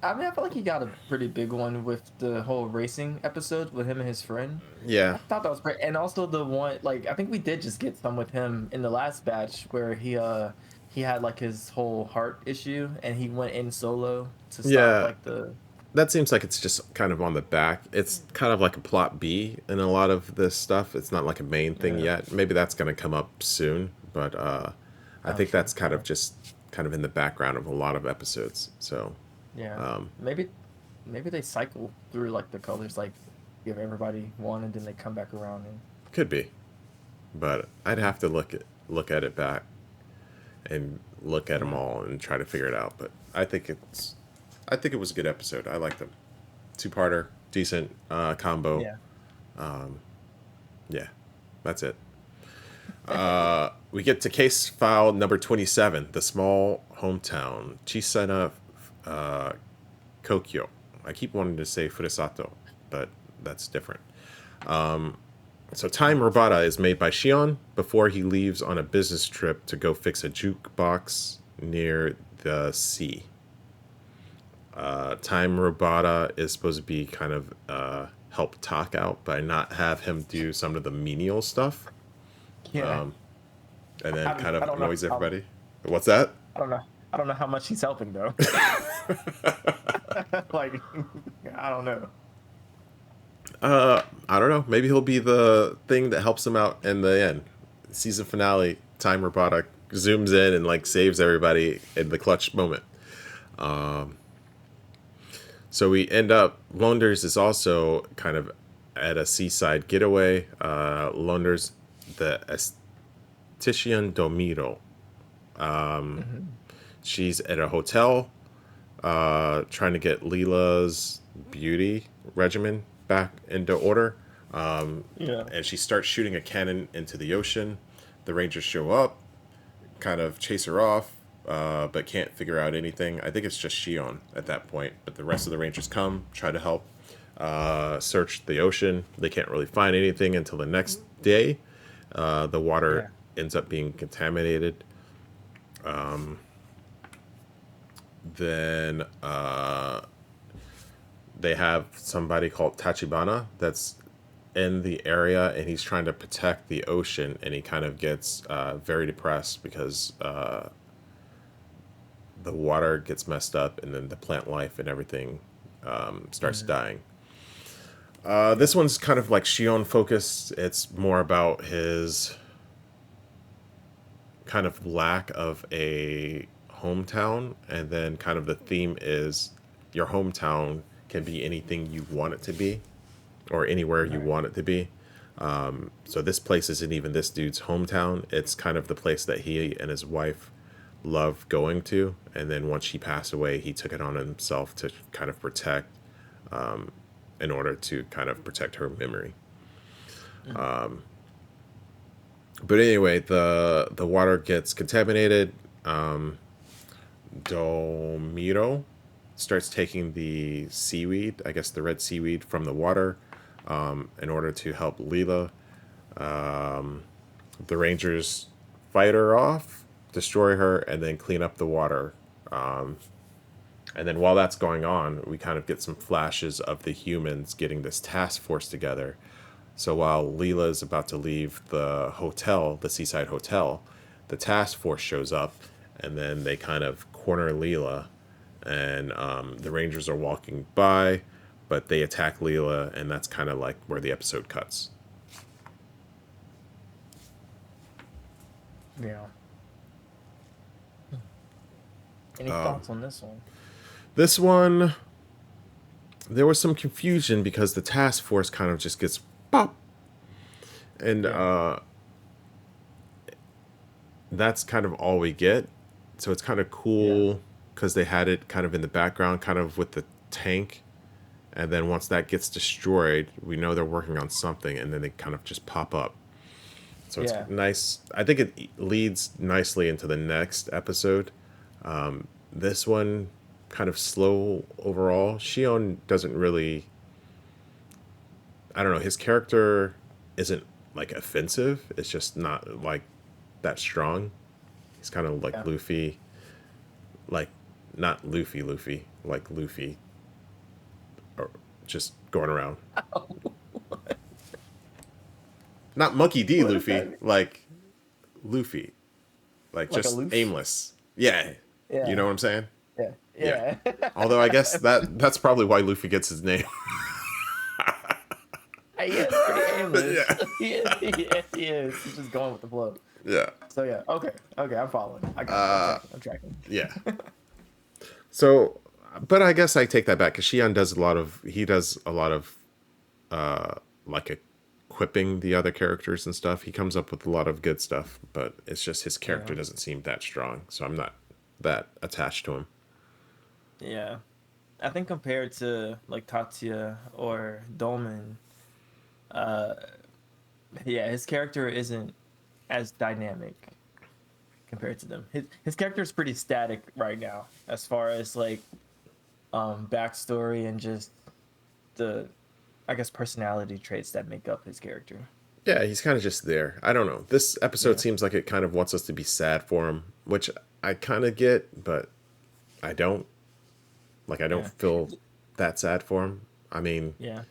I feel like he got a pretty big one with the whole racing episode with him and his friend. Yeah. I thought that was great, and also the one like I think we did just get some with him in the last batch where he had like his whole heart issue and he went in solo to stop Yeah. like the That seems like it's just kind of on the back. It's kind of like a plot B in a lot of this stuff. It's not like a main thing yeah. yet. Maybe that's going to come up soon, but I Oh, think true. that's kind of just kind of in the background of a lot of episodes. So, Yeah. um, Maybe they cycle through like the colors, like give everybody one and then they come back around and could be, but I'd have to look at it back and look at them yeah. all and try to figure it out. But I think it was a good episode. I liked them. Two-parter, decent combo. Yeah. Yeah, that's it. We get to case file number 27, the small hometown, Chisana Kokyo. I keep wanting to say Furusato, but that's different. So Time Robata is made by Shion before he leaves on a business trip to go fix a jukebox near the sea. Time Robata is supposed to be kind of help talk out by not have him do some of the menial stuff, Yeah. and then kind I of don't know. annoys everybody. What's that? I don't know. I don't know how much he's helping though. Like, I don't know. I don't know. Maybe he'll be the thing that helps him out in the end. Season finale, Time Robota zooms in and like saves everybody in the clutch moment. So we end up. Londers is also kind of at a seaside getaway. Londers, the Estician Domiro. Hmm. She's at a hotel, trying to get Leela's beauty regimen back into order. Yeah. And she starts shooting a cannon into the ocean. The Rangers show up, kind of chase her off, but can't figure out anything. I think it's just Shion at that point, but the rest of the Rangers come, try to help search the ocean. They can't really find anything until the next day. The water Yeah. ends up being contaminated. Then they have somebody called Tachibana that's in the area, and he's trying to protect the ocean, and he kind of gets very depressed because the water gets messed up, and then the plant life and everything starts Hmm. dying. Yeah. This one's kind of like Shion focused. It's more about his kind of lack of a hometown, and then kind of the theme is your hometown can be anything you want it to be, or anywhere you Right. want it to be. So this place isn't even this dude's hometown. It's kind of the place that he and his wife love going to. And then once she passed away, he took it on himself to kind of protect, in order to kind of protect her memory. Mm. But anyway, the water gets contaminated. Domiro starts taking the seaweed, I guess the red seaweed, from the water, in order to help Leela. The Rangers fight her off, destroy her, and then clean up the water. And then while that's going on, we kind of get some flashes of the humans getting this task force together. So while Leela is about to leave the hotel, the seaside hotel, the task force shows up, and then they kind of corner Leela, and the Rangers are walking by, but they attack Leela, and that's kind of like where the episode cuts. Yeah. Any thoughts on this one? This one, there was some confusion because the task force kind of just gets pop, and Yeah. that's kind of all we get. So it's kind of Yeah. cool because they had it kind of in the background, kind of with the tank. And then once that gets destroyed, we know they're working on something, and then they kind of just pop up. So it's Yeah. nice. I think it leads nicely into the next episode. This one, kind of slow overall. Shion doesn't really. I don't know. His character isn't like offensive. It's just not like that strong. He's kind of like Yeah. Luffy, like not Luffy, like Luffy, or just going around. Not Monkey D. What does that Luffy, mean? like Luffy, like Like a just loof? aimless. Yeah, you know Yeah. what I'm saying? Yeah. Yeah. Yeah. Although I guess that's probably why Luffy gets his name. He is pretty aimless. Yeah. He is. He is. He is. He's just going with the flow. Yeah. So yeah. Okay. Okay. I'm following. I got you. I'm tracking. I'm tracking. Yeah. So, but I guess I take that back because Shion does a lot of like equipping the other characters and stuff. He comes up with a lot of good stuff, but it's just his character Yeah. doesn't seem that strong, so I'm not that attached to him. Yeah. I think compared to like Tatsuya or Dolman, uh, yeah, his character isn't as dynamic compared to them. His character is pretty static right now as far as like backstory and just the I guess personality traits that make up his character. Yeah, he's kind of just there. I don't know. This episode Yeah. seems like it kind of wants us to be sad for him, which I kind of get, but I don't. Like, I don't Yeah. feel that sad for him. I mean, Yeah.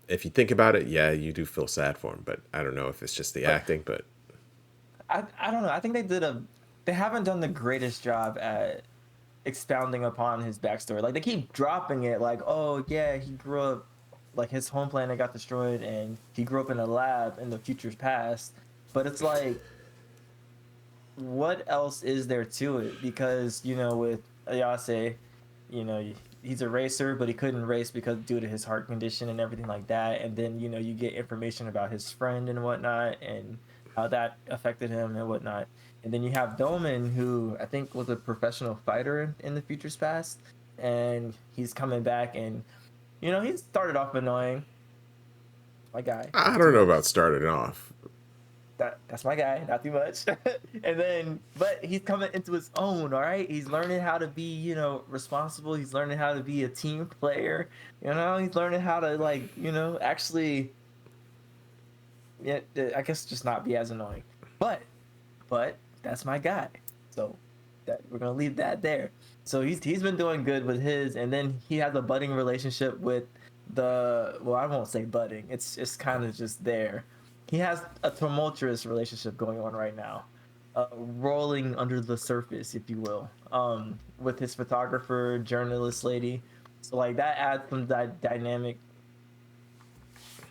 if you think about it, yeah, you do feel sad for him, but I don't know if it's just the But acting, but I don't know. I think they haven't done the greatest job at expounding upon his backstory. Like they keep dropping it like, oh yeah, he grew up like his home planet got destroyed and he grew up in a lab in the future's past. But it's like what else is there to it? Because, with Ayase, he's a racer, but he couldn't race because due to his heart condition and everything like that. And then, you get information about his friend and whatnot and how that affected him and whatnot. And then you have Doman, who I think was a professional fighter in the future's past. And he's coming back and, he started off annoying. My guy, I not too don't know much. about starting off. That's my guy, not too much. And then, but he's coming into his own. All right, he's learning how to be, responsible. He's learning how to be a team player. He's learning how to actually, yeah, I guess just not be as annoying. But that's my guy. So that we're gonna leave that there. So he's been doing good with his, and then he has a budding relationship with I won't say budding. It's kind of just there. He has a tumultuous relationship going on right now, rolling under the surface, if you will, with his photographer, journalist lady. So like that adds some dynamic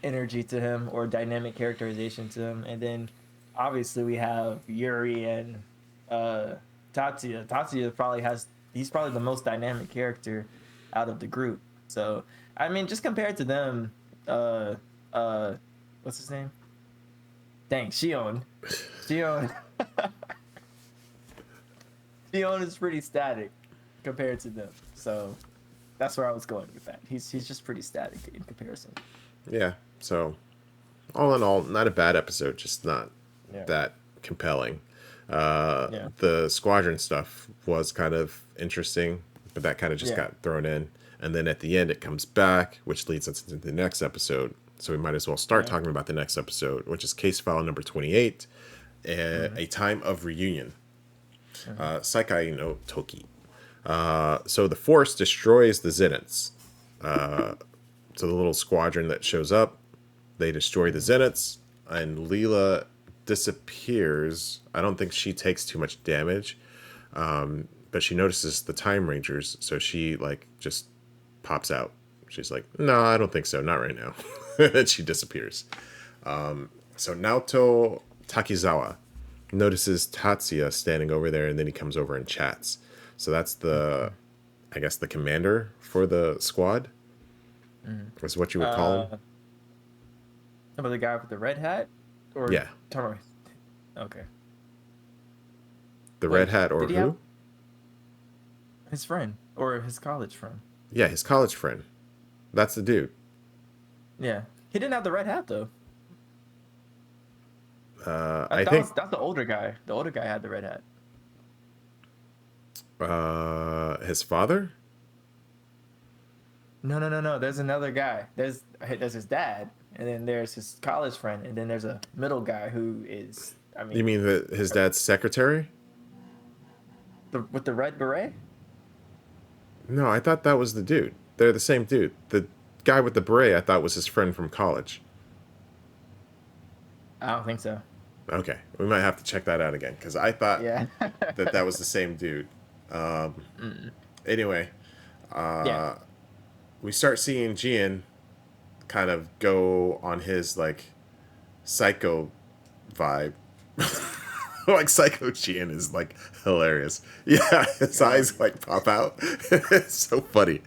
energy to him or dynamic characterization to him. And then obviously we have Yuri and uh, Tatsuya. Tatsuya he's probably the most dynamic character out of the group. So I mean, just compared to them, uh, uh, what's his name? Dang, Shion, Shion is pretty static compared to them. So that's where I was going with that. He's just pretty static in comparison. Yeah. So, all in all, not a bad episode, just not Yeah. that compelling. Yeah. The squadron stuff was kind of interesting, but that kind of just Yeah. got thrown in. And then at the end, it comes back, which leads us into the next episode. So we might as well start Yeah. talking about the next episode, which is case file number 28, A Time of Reunion. Saikai no Toki. So the Force destroys the Zeniths. So the little squadron that shows up, they destroy the Zeniths, and Leela disappears. I don't think she takes too much damage, but she notices the Timerangers, so she like just pops out. She's like, "No, I don't think so, not right now," and she disappears. So Naoto Takizawa notices Tatsuya standing over there, and then he comes over and chats. So that's I guess, the commander for the squad. Is what you would call him. About the guy with the red hat, or Yeah. Okay. The Wait, red hat, or did he who? have- His friend or his college friend. Yeah, his college friend. That's the dude. Yeah, he didn't have the red hat though. I think That's the older guy. The older guy had the red hat. his father. No. There's another guy. There's his dad, and then there's his college friend, and then there's a middle guy who is. I mean, You mean his dad's secretary? with the red beret? No, I thought that was the dude. They're the same dude. The guy with the beret, I thought was his friend from college. I don't think so. Okay, we might have to check that out again, because I thought Yeah. that was the same dude. Anyway, Yeah. we start seeing Jian kind of go on his like psycho vibe. Like Psycho Jian is like hilarious. Yeah, his eyes like pop out. It's so funny.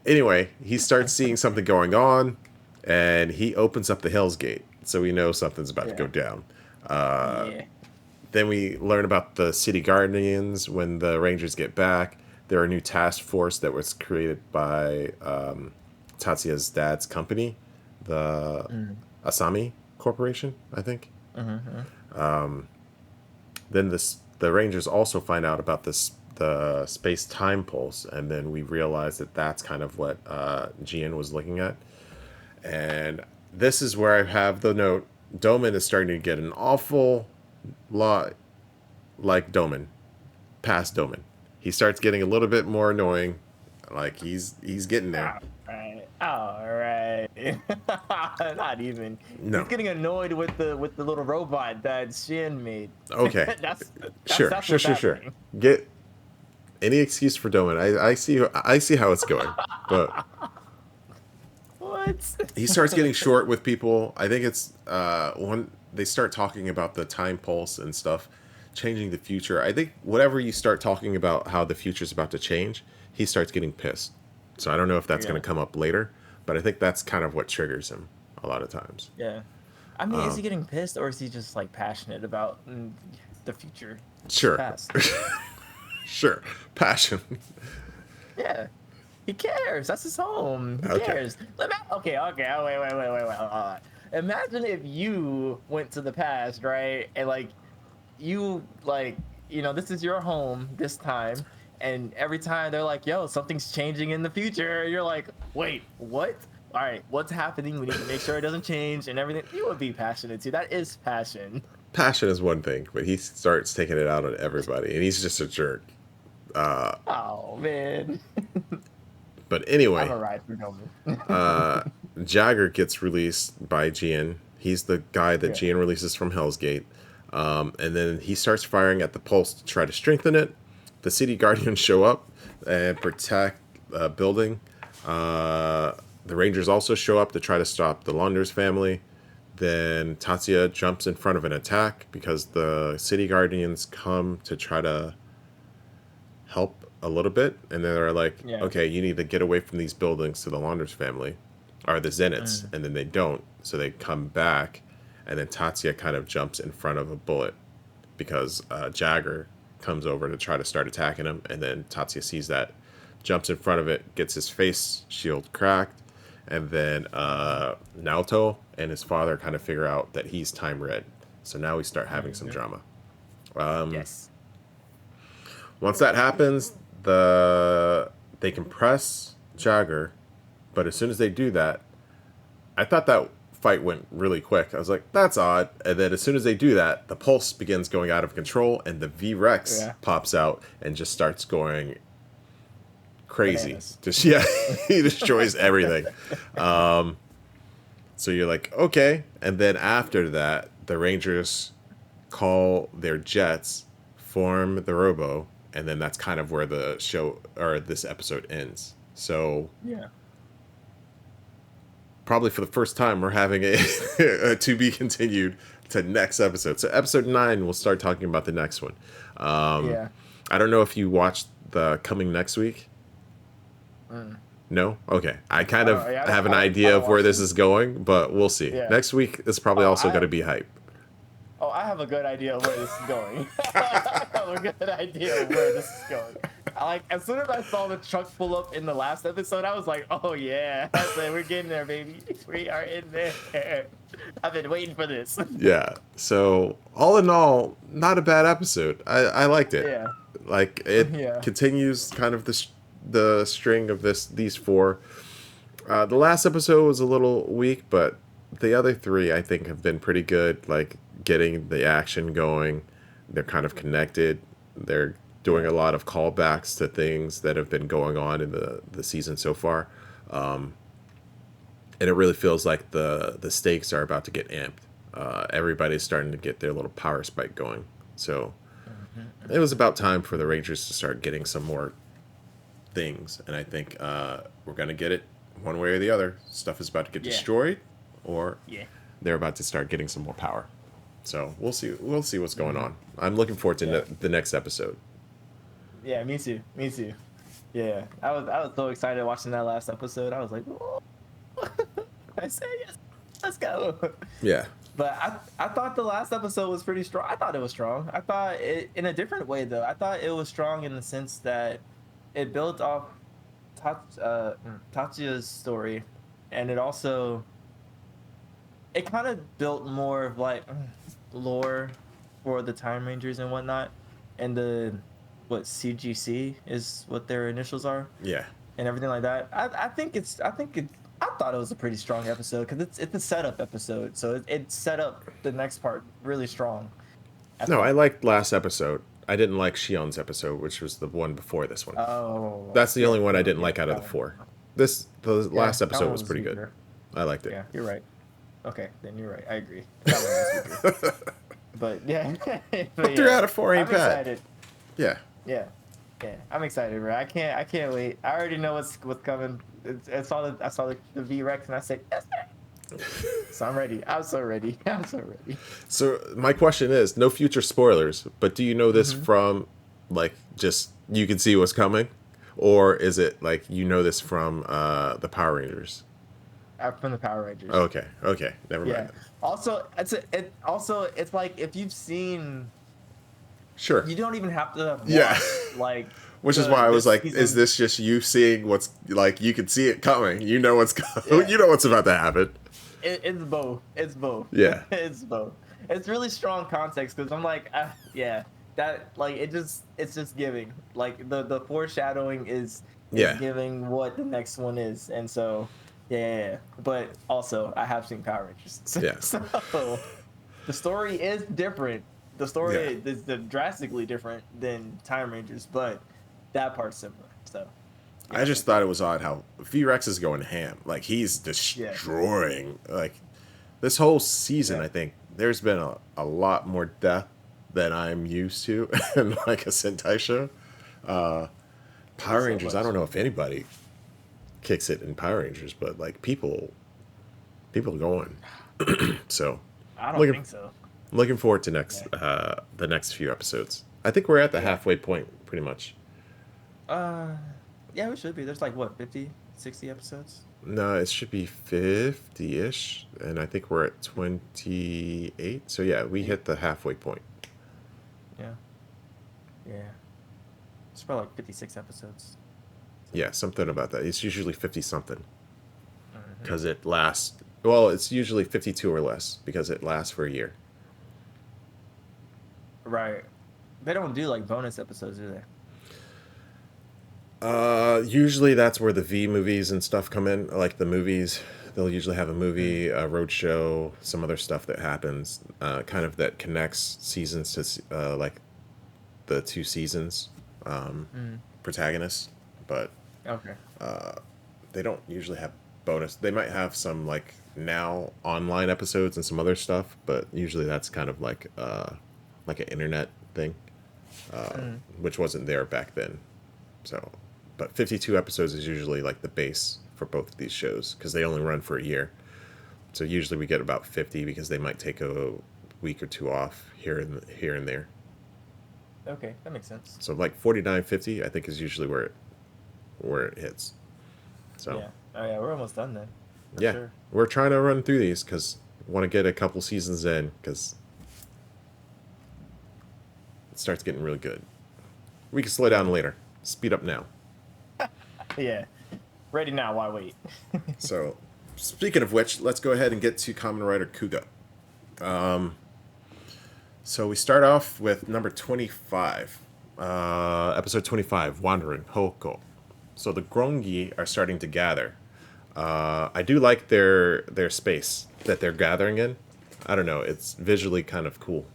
Anyway, he starts seeing something going on, and he opens up the Hell's Gate, so we know something's about to go down. Yeah. Then we learn about the City Guardians when the Rangers get back. They're a new task force that was created by Tatsuya's dad's company, the Asami Corporation, I think. Then the Rangers also find out about the space time pulse, and then we realize that that's kind of what Jian was looking at. And this is where I have the note: Doman is starting to get an awful lot like Doman, past Doman. He starts getting a little bit more annoying. Like he's getting there. All right. Not even. No. He's getting annoyed with the little robot that Shin made. Okay. that's Sure. what's happening. Get any excuse for Doman. I see how it's going. But What? he starts getting short with people. I think it's when they start talking about the time pulse and stuff, changing the future. I think whatever you start talking about how the future's about to change, he starts getting pissed. So I don't know if that's going to come up later, but I think that's kind of what triggers him a lot of times. Yeah. I mean, is he getting pissed, or is he just like passionate about the future? Sure. Past? Sure. Passion. Yeah. He cares. That's his home. He Okay. cares. Okay. Oh, wait. Hold on. Imagine if you went to the past, right? And like, this is your home this time. And every time they're like, yo, something's changing in the future. You're like, wait, what? All right, what's happening? We need to make sure it doesn't change and everything. You would be passionate too. That is passion. Passion is one thing, but he starts taking it out on everybody, and he's just a jerk. Oh, man. But anyway, I'm a ride for Nolan. Jagger gets released by Jian. He's the guy that Jian releases from Hell's Gate. And then he starts firing at the pulse to try to strengthen it. The City Guardians show up and protect the building. The Rangers also show up to try to stop the Launders family. Then Tatsuya jumps in front of an attack because the City Guardians come to try to help a little bit, and then they're like, Yeah. okay, you need to get away from these buildings to the Launders family, or the Zeniths, Mm. and then they don't, so they come back, and then Tatsuya kind of jumps in front of a bullet because Jagger comes over to try to start attacking him, and then Tatsuya sees that, jumps in front of it, gets his face shield cracked, and then Naoto and his father kind of figure out that he's Time Red. So now we start having some drama. Yes. Once that happens, they compress Jagger, but as soon as they do that, I thought that fight went really quick. I was like, that's odd. And then as soon as they do that, the pulse begins going out of control, and the V-Rex pops out and just starts going crazy. Bananas. Just he destroys everything. So you're like, okay. And then after that, the Rangers call their jets, form the robo, and then that's kind of where the show or this episode ends. So Yeah. probably for the first time, we're having a to be continued to next episode. So episode 9, we'll start talking about the next one. Yeah. I don't know if you watched the coming next week. Mm. No? Okay. I kind of yeah, have an I idea of where watched this it. is going, but we'll see. Yeah. Next week is probably also going to be hype. Oh, I have a good idea of where this is going. I have a good idea of where this is going. As soon as I saw the truck pull up in the last episode, I was like, oh yeah, that's it. We're getting there, baby. We are in there. I've been waiting for this. Yeah. So all in all, not a bad episode. I liked it. Yeah. Like it Yeah. continues kind of the string of these 4. The last episode was a little weak, but the other 3 I think have been pretty good. Like getting the action going. They're kind of connected. They're doing a lot of callbacks to things that have been going on in the season so far. And it really feels like the stakes are about to get amped. Everybody's starting to get their little power spike going. So it was about time for the Rangers to start getting some more things. And I think we're going to get it one way or the other. Stuff is about to get destroyed, or they're about to start getting some more power. So we'll see what's going on. I'm looking forward to the next episode. Yeah, me too. Me too. Yeah, I was so excited watching that last episode. I was like, oh. I said yes. Let's go. Yeah. But I thought the last episode was pretty strong. I thought it was strong. I thought it in a different way though. I thought it was strong in the sense that it built off Tatsuya's story, and it also kind of built more of like lore for the Time Rangers and whatnot, and what CGC is what their initials are. Yeah. And everything like that. I thought it was a pretty strong episode because it's a setup episode, so it set up the next part really strong. No, I liked last episode. I didn't like Shion's episode, which was the one before this one. Oh, that's the only one I didn't like out of the 4. The last that episode one was pretty good. weaker. I liked it. Yeah, you're right. Okay, then you're right. I agree. That one was weaker. But yeah, but 3 out of 4 ain't I'm bad. excited. Yeah. Yeah, I'm excited, bro. I can't wait. I already know what's coming. I saw the V-Rex and I said yes. So I'm ready. I'm so ready. So my question is, no future spoilers, but do you know this from like just you can see what's coming, or is it like you know this from the Power Rangers? From the Power Rangers. Okay, never mind. Yeah. Also, it's like if you've seen. Sure. You don't even have to watch, like. Which is why I was like, is this just you seeing what's like you can see it coming? You know what's you know what's about to happen. It's both. It's both. Yeah. It's both. It's really strong context because I'm like, that like it's just giving like the foreshadowing is giving what the next one is, and so yeah. But also I have seen Power Rangers, so the story is different. The story is drastically different than Time Rangers, but that part's similar. So I just thought it was odd how V-Rex is going ham. Like he's destroying like this whole season. I think there's been a lot more death than I'm used to in like a Sentai show. Power Rangers, I don't know if anybody kicks it in Power Rangers, but like people are going. So I don't think so. Looking forward to the next few episodes. I think we're at the halfway point, pretty much. Uh, yeah, we should be. There's like what, 50, 60 episodes? No, it should be 50-ish, and I think we're at 28. So yeah, we Eight. hit the halfway point. Yeah. Yeah. It's probably like 56 episodes. Yeah, something about that. It's usually 50 something Hmm. because it lasts. Well, it's usually 52 or less because it lasts for a year. Right. They don't do like bonus episodes, do they? Usually that's where the V movies and stuff come in. Like the movies, they'll usually have a Mm. movie, a road show, some other stuff that happens, kind of that connects seasons to like the two seasons Mm. protagonists. But Okay. they don't usually have bonus. They might have some like now online episodes and some other stuff, but usually that's kind of like an internet thing, Mm. which wasn't there back then. So, but 52 episodes is usually like the base for both of these shows because they only run for a year. So usually we get about 50 because they might take a week or two off here and there. Okay, that makes sense. So like 49, 50, I think is usually where it hits. So Yeah. Oh yeah, we're almost done then. For yeah, sure. we're trying to run through these because want to get a couple seasons in because it starts getting really good. We can slow down later. Speed up now. Yeah. Ready now, why wait? So, speaking of which, let's go ahead and get to Kamen Rider Kuuga. So we start off with number 25, episode 25, Wandering Hoko. So the Grongi are starting to gather. I do like their space that they're gathering in. I don't know, it's visually kind of cool.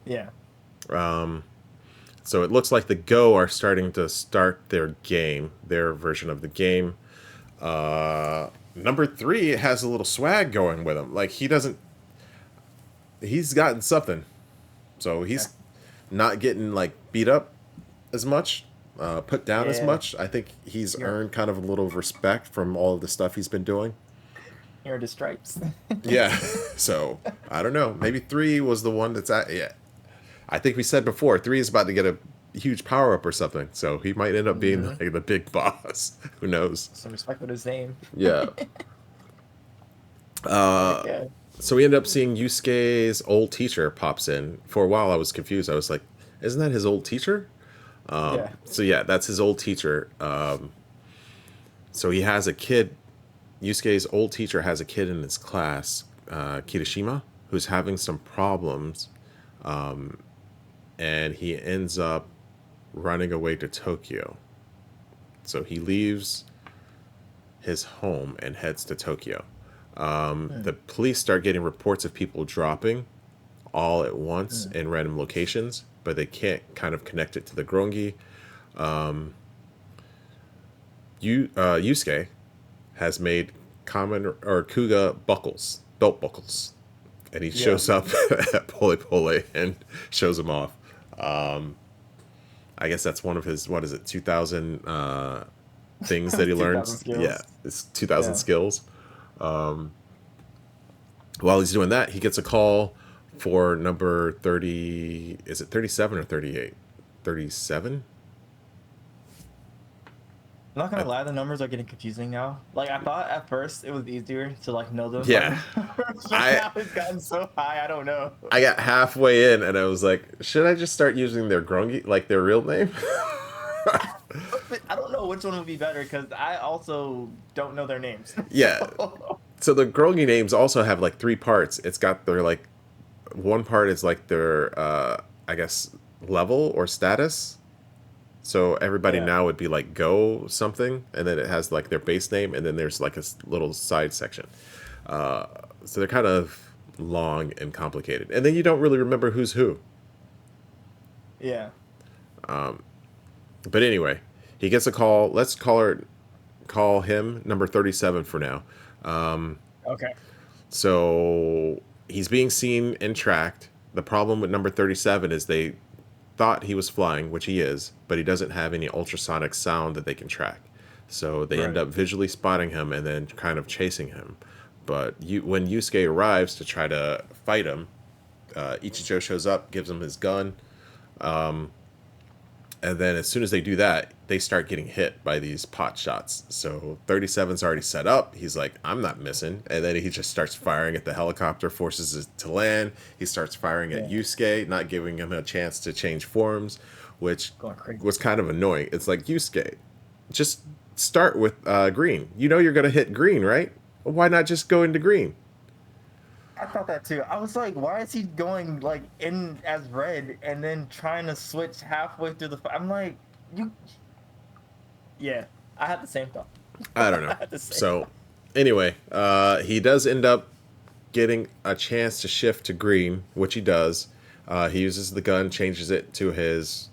Yeah. So it looks like the Go are starting to start their game, their version of the game. Number 3 has a little swag going with him. Like he's gotten something. So Okay. he's not getting like beat up as much, put down as Yeah. much. I think he's You're earned kind of a little respect from all of the stuff he's been doing. you're the stripes. Yeah. So I don't know. Maybe 3 was the one that's at. Yeah. I think we said before 3 is about to get a huge power up or something. So he might end up being Hmm. like the big boss. Who knows? Some respect with his name. Yeah. Heck yeah. So we end up seeing Yusuke's old teacher pops in. For a while, I was confused. I was like, "Isn't that his old teacher?" Yeah. So yeah, that's his old teacher. So he has a kid. Yusuke's old teacher has a kid in his class, Kirishima, who's having some problems, and he ends up running away to Tokyo. So he leaves his home and heads to Tokyo. The Mm. police start getting reports of people dropping all at once Mm. in random locations, but they can't kind of connect it to the Grongi. Yusuke has made Kuuga buckles, belt buckles, and he Yeah. shows up at Pole Pole and shows them off. I guess that's one of his, what is it, 2,000 things that he 2,000 learns. Yeah, skills. it's 2,000 Yeah. skills. While he's doing that, he gets a call for number 30. Is it 37 or 38? 37? I'm not I, gonna lie, the numbers are getting confusing now. Like I thought at first it was easier to like know the yeah. fucking numbers, but I now it's gotten so high, I don't know. I got halfway in and I was like, should I just start using their Grongi, like their real name? But I don't know which one would be better because I also don't know their names. Yeah. So the Grongi names also have like 3 parts. It's got their like one part is like their I guess level or status. So everybody Yeah. now would be like go something, and then it has like their base name, and then there's like a little side section. So they're kind of long and complicated, and then you don't really remember who's who. Yeah. But anyway, he gets a call. Let's call him number 37 for now. Okay. So he's being seen and tracked. The problem with number 37 is they thought he was flying, which he is, but he doesn't have any ultrasonic sound that they can track. So they end Right. up visually spotting him and then kind of chasing him. But when Yusuke arrives to try to fight him, Ichijo shows up, gives him his gun, And then as soon as they do that, they start getting hit by these pot shots. So 37's already set up. He's like, I'm not missing. And then he just starts firing at the helicopter, forces it to land. He starts firing at Yeah. Yusuke, not giving him a chance to change forms, which Going crazy. was kind of annoying. It's like, Yusuke, just start with green. You know you're going to hit green, right? Why not just go into green? I thought that too. I was like, why is he going like in as red and then trying to switch halfway through the? I'm like, you. Yeah, I had the same thought. I don't know. I had the same So, thought. anyway, he does end up getting a chance to shift to green, which he does. He uses the gun, changes it to his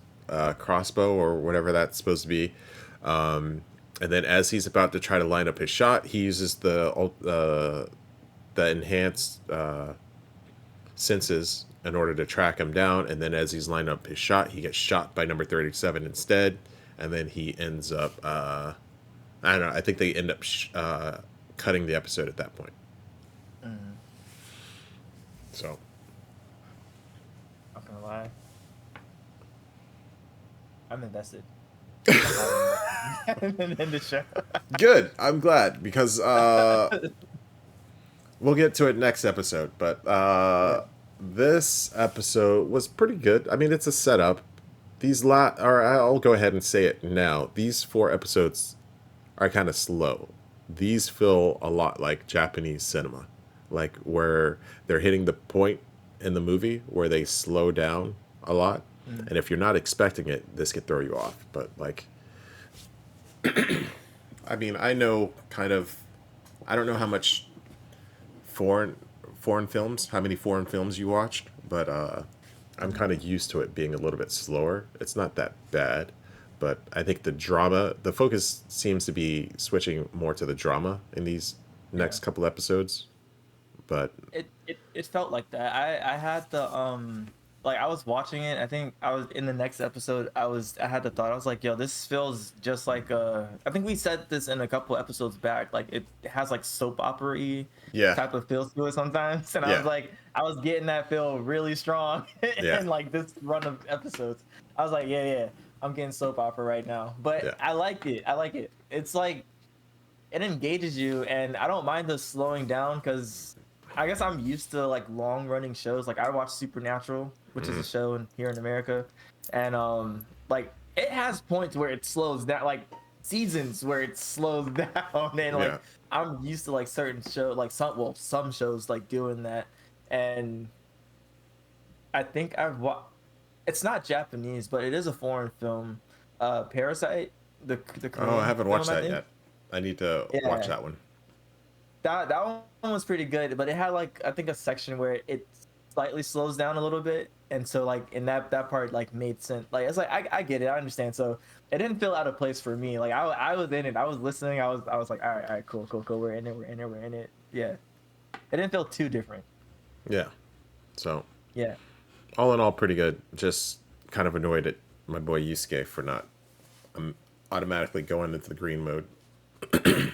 crossbow or whatever that's supposed to be. And then as he's about to try to line up his shot, he uses the enhanced senses in order to track him down. And then as he's lined up his shot, he gets shot by number 37 instead. And then he ends up, I don't know, I think they end up cutting the episode at that point. So. Not gonna lie, I'm invested in the show. Good. I'm glad because we'll get to it next episode. But this episode was pretty good. I mean, it's a setup. Or I'll go ahead and say it now. These 4 episodes are kind of slow. These feel a lot like Japanese cinema, like where they're hitting the point in the movie where they slow down a lot. And if you're not expecting it, this could throw you off. But like, I mean, I know kind of, I don't know how much foreign films, how many foreign films you watched, but I'm kind of used to it being a little bit slower. It's not that bad, but I think the focus seems to be switching more to the drama in these next couple episodes. But It felt like that. I had the like I was watching it. I think I was in the next episode. I had the thought. I was like, yo, this feels just like I think we said this in a couple episodes back. Like it has like soap opera-y Yeah. type of feels to it sometimes. And I Yeah. was like, I was getting that feel really strong Yeah. in like this run of episodes. I was like, yeah, I'm getting soap opera right now. But Yeah. I like it. I like it. It's like it engages you, and I don't mind the slowing down because I guess I'm used to like long running shows. Like I watch Supernatural, which is a show here in America, and like it has points where it slows down, like seasons where it slows down, and like Yeah. I'm used to like certain show, like some shows like doing that, and I think it's not Japanese, but it is a foreign film, Parasite, the Korean Oh, I haven't watched film, I that think. yet. I need to watch Yeah. that one. That one was pretty good, but it had like I think a section where it slightly slows down a little bit, and so like in that part like made sense. Like it's like I get it, I understand. So it didn't feel out of place for me. Like I was in it, I was listening, I was like, all right, cool, we're in it, we're in it. Yeah, it didn't feel too different. Yeah. So, Yeah, all in all, pretty good. Just kind of annoyed at my boy Yusuke for not automatically going into the green mode.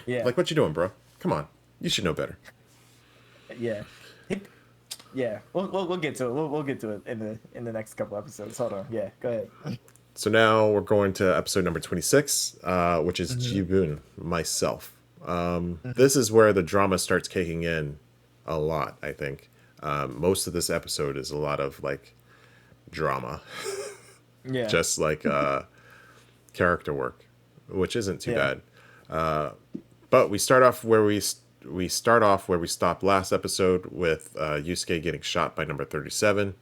yeah, Like, what you doing, bro? Come on. You should know better. yeah. Yeah, we'll get to it. We'll get to it in the next couple episodes. Hold on. Yeah, go ahead. So now we're going to episode number 26, which is Mhm. Jibun, myself. Mhm. This is where the drama starts kicking in a lot, I think. Most of this episode is a lot of, like, drama. Yeah. Just, like, character work, which isn't too Yeah. bad. But we start off where we stopped last episode with Yusuke getting shot by number 37.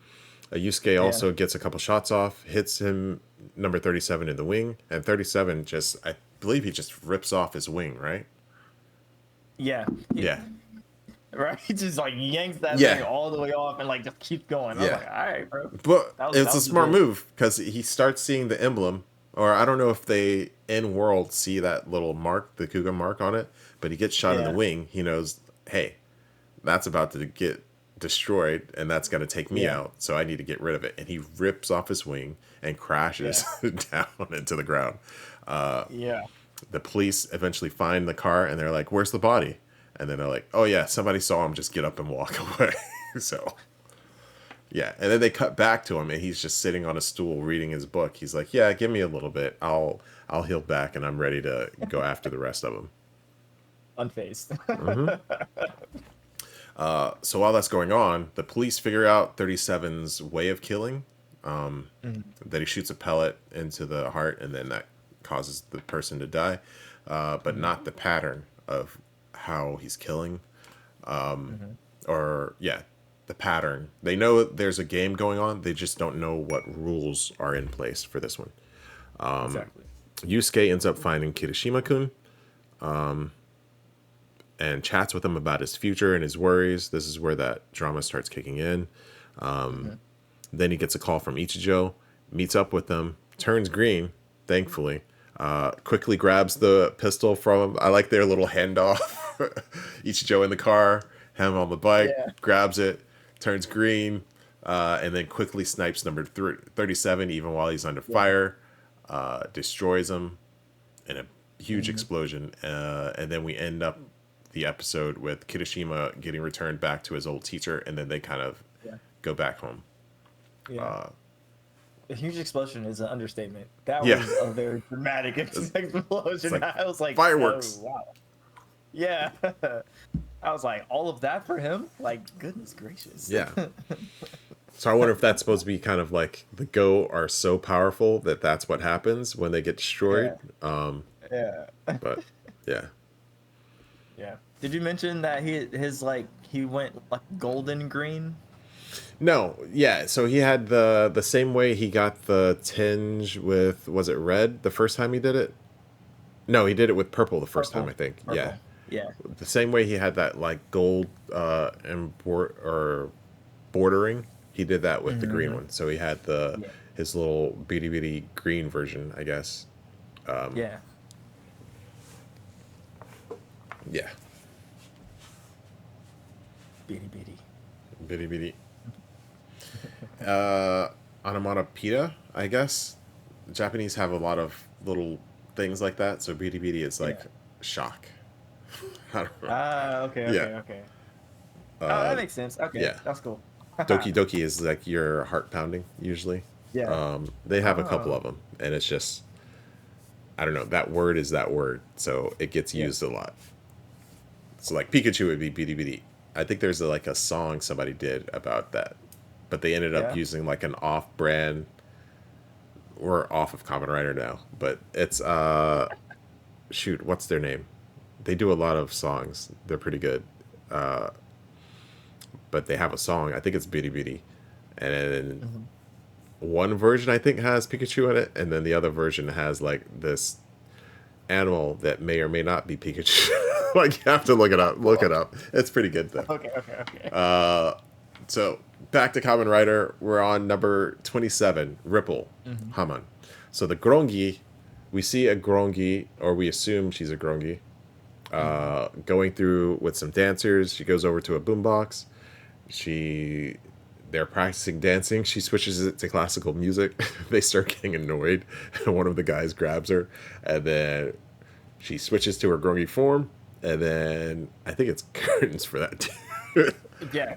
Yusuke Yeah. also gets a couple shots off, hits him number 37 in the wing, and 37 I believe he just rips off his wing, right? Yeah. Yeah. Right. He just like yanks that Yeah. thing all the way off and like just keeps going. I was Yeah. like, all right, bro. But That it's a was smart good. move because he starts seeing the emblem, or I don't know if they in world see that little mark, the Kuuga mark on it, but he gets shot in the Yeah. wing. He knows, hey, that's about to get destroyed and that's going to take me Yeah. out, so I need to get rid of it. And he rips off his wing and crashes down into the ground. Yeah. The police eventually find the car and they're like, where's the body? And then they're like, oh yeah, somebody saw him, just get up and walk away. So Yeah, and then they cut back to him, and he's just sitting on a stool reading his book. He's like, "Yeah, give me a little bit. I'll heal back, and I'm ready to go after the rest of them." Unfazed. So while that's going on, the police figure out 37's way of killing. That he shoots a pellet into the heart, and then that causes the person to die, but not the pattern of how he's killing. Or yeah, the pattern. They know there's a game going on. They just don't know what rules are in place for this one. Exactly. Yusuke ends up finding Kirishima-kun and chats with him about his future and his worries. This is where that drama starts kicking in. Then he gets a call from Ichijo, meets up with them, turns green, thankfully. Quickly grabs the pistol from him. I like their little handoff. Ichijo in the car, him on the bike, grabs it, turns green, and then quickly snipes number 37 even while he's under fire, destroys him in a huge explosion. And then we end up the episode with Kirishima getting returned back to his old teacher, and then they kind of go back home. Yeah. A huge explosion is an understatement. That Yeah. was a very dramatic explosion. like I was like, fireworks. Oh, wow. Yeah. I was like, all of that for him? Like, goodness gracious. Yeah. So I wonder if that's supposed to be kind of like the Go are so powerful that that's what happens when they get destroyed. Yeah. But yeah. Yeah. Did you mention that he went like golden green? No, yeah. So he had the same way he got the tinge with, was it red the first time he did it? No, he did it with purple the first time, I think. Purple. Yeah. Yeah. The same way he had that like gold bordering, he did that with the green one. So he had his little bitty bitty green version, I guess. Yeah. Yeah. Bitty bitty. Bitty bitty. Onomatopoeia, I guess. Japanese have a lot of little things like that, so bitty bitty is like shock. I don't know. Okay. Oh, that makes sense. Okay, yeah. that's cool. Doki doki is like your heart pounding usually. Yeah. They have a couple of them, and it's just, I don't know. That word is that word, so it gets used a lot. So like Pikachu would be bitty bitty. I think there's like a song somebody did about that, but they ended up using like an off-brand. We're off of Kamen Rider now, but it's shoot, what's their name? They do a lot of songs. They're pretty good. But they have a song. I think it's Bitty Bitty, and then one version I think has Pikachu in it, and then the other version has like this animal that may or may not be Pikachu. Like you have to look it up. Look it up. It's pretty good though. Okay. So back to Kamen Rider. We're on number 27, Ripple Haman. So the Grongi, we see a Grongi, or we assume she's a Grongi, going through with some dancers. She goes over to a boombox. They're practicing dancing. She switches it to classical music. They start getting annoyed. One of the guys grabs her, and then she switches to her Grongi form. And then I think it's curtains for that too. Yeah,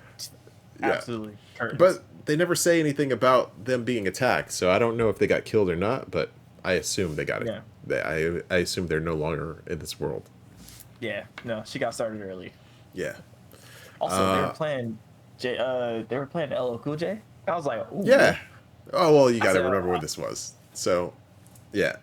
absolutely. Curtains. But they never say anything about them being attacked, so I don't know if they got killed or not. But I assume they got it. Yeah. I assume they're no longer in this world. Yeah, no, she got started early. Yeah. Also, they were playing LL Cool J. I was like, ooh. Yeah. Oh well, you got to remember when this was. So, yeah.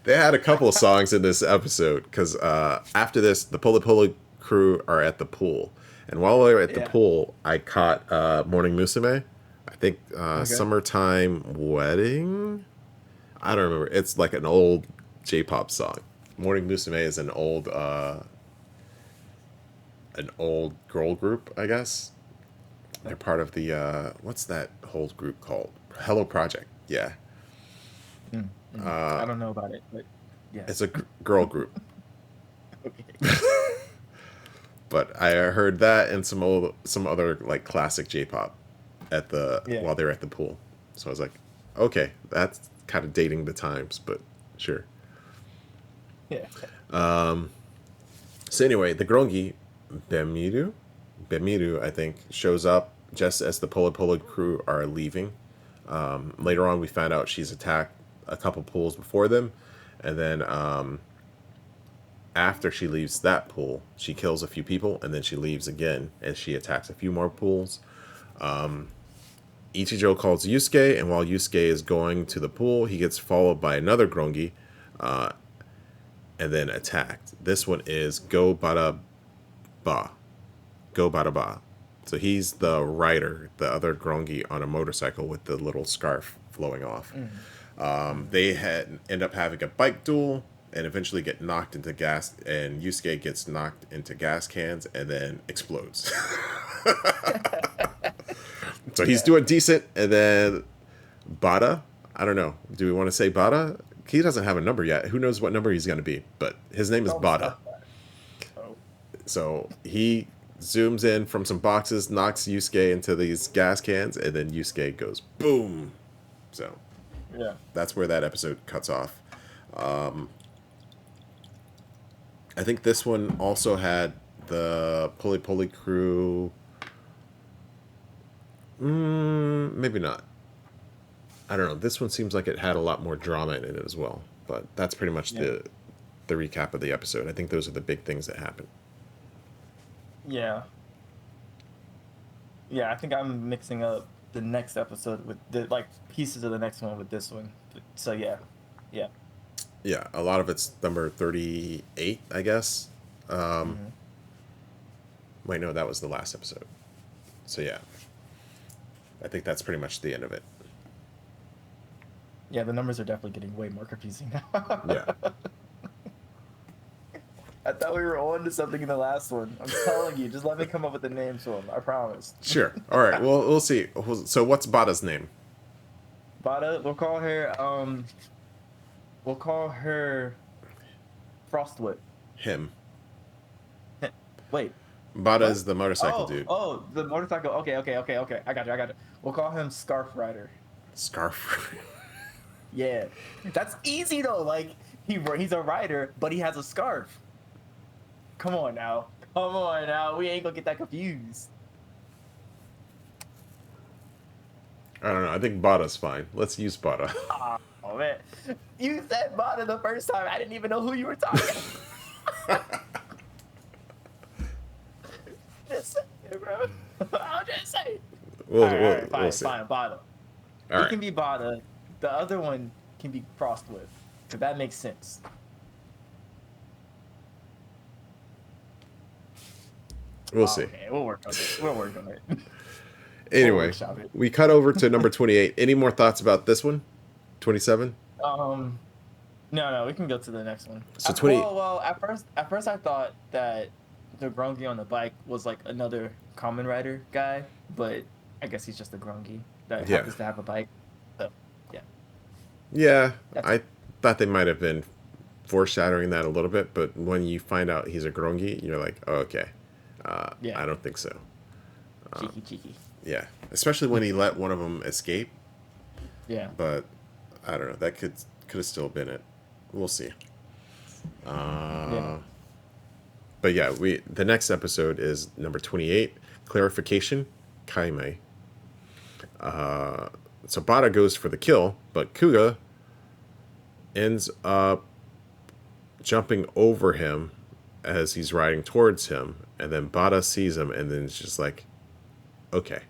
They had a couple of songs in this episode because after this, the Polo Polo crew are at the pool, and while they were at the pool, I caught Morning Musume. I think Summertime Wedding. I don't remember. It's like an old J-pop song. Morning Musume is an old girl group, I guess. They're part of the what's that whole group called? Hello Project. Yeah. I don't know about it, but yeah. It's a girl group. Okay. But I heard that and some other like classic J-pop while they were at the pool. So I was like, okay, that's kind of dating the times, but sure. Yeah. So anyway, the Grongi Bemiru, I think, shows up just as the Polo Polo crew are leaving. Later on, we found out she's attacked a couple pools before them, and then after she leaves that pool, she kills a few people, and then she leaves again, and she attacks a few more pools. Ichijo calls Yusuke, and while Yusuke is going to the pool, he gets followed by another Grongi, and then attacked. This one is Go Bada Ba. Go Bada Ba. So he's the rider, the other Grongi on a motorcycle with the little scarf flowing off. They end up having a bike duel and eventually get knocked into gas, and Yusuke gets knocked into gas cans and then explodes. So he's doing decent, and then Bada, I don't know. Do we want to say Bada? He doesn't have a number yet. Who knows what number he's going to be, but his name is Bada. So he zooms in from some boxes, knocks Yusuke into these gas cans, and then Yusuke goes boom. So yeah, that's where that episode cuts off. I think this one also had the Poli Poli crew. Maybe not. I don't know. This one seems like it had a lot more drama in it as well. But that's pretty much the recap of the episode. I think those are the big things that happened. Yeah. Yeah, I think I'm mixing up the next episode with the pieces of the next one with this one. So yeah. Yeah, a lot of it's number 38, I guess. Wait, no, that was the last episode. So yeah. I think that's pretty much the end of it. Yeah, the numbers are definitely getting way more confusing now. Yeah. I thought we were on to something in the last one. I'm telling you, just let me come up with the names for them. I promise. Sure. All right. Well, we'll see. So what's Bada's name? Bada, we'll call her Frostwhip. Him. Wait. Bada is the motorcycle dude. Oh, the motorcycle. Okay. I got you. We'll call him Scarf Rider. Scarf. Yeah. That's easy though. Like he's a rider, but he has a scarf. Come on now. We ain't gonna get that confused. I don't know. I think Bada's fine. Let's use Bada. Oh man. You said Bada the first time. I didn't even know who you were talking about. Just say it, bro. I'll just say it. We'll see. Fine, Bada. It can be Bada. The other one can be Frostwhip. If that makes sense. We'll see. Okay, we'll work on it. Anyway, we cut over to number 28. Any more thoughts about this one? 27? No, we can go to the next one. So 20. Well, at first I thought that the Grongi on the bike was like another Kamen Rider guy, but I guess he's just a Grongi that happens to have a bike. So, yeah. Yeah, I thought they might have been foreshadowing that a little bit, but when you find out he's a Grongi, you're like, oh, okay. I don't think so. Cheeky. Yeah, especially when he let one of them escape. Yeah. But I don't know. That could have still been it. We'll see. But yeah, the next episode is number 28, Clarification, Kaime. So Bada goes for the kill, but Kuuga ends up jumping over him as he's riding towards him, and then Bada sees him, and then it's just like, okay,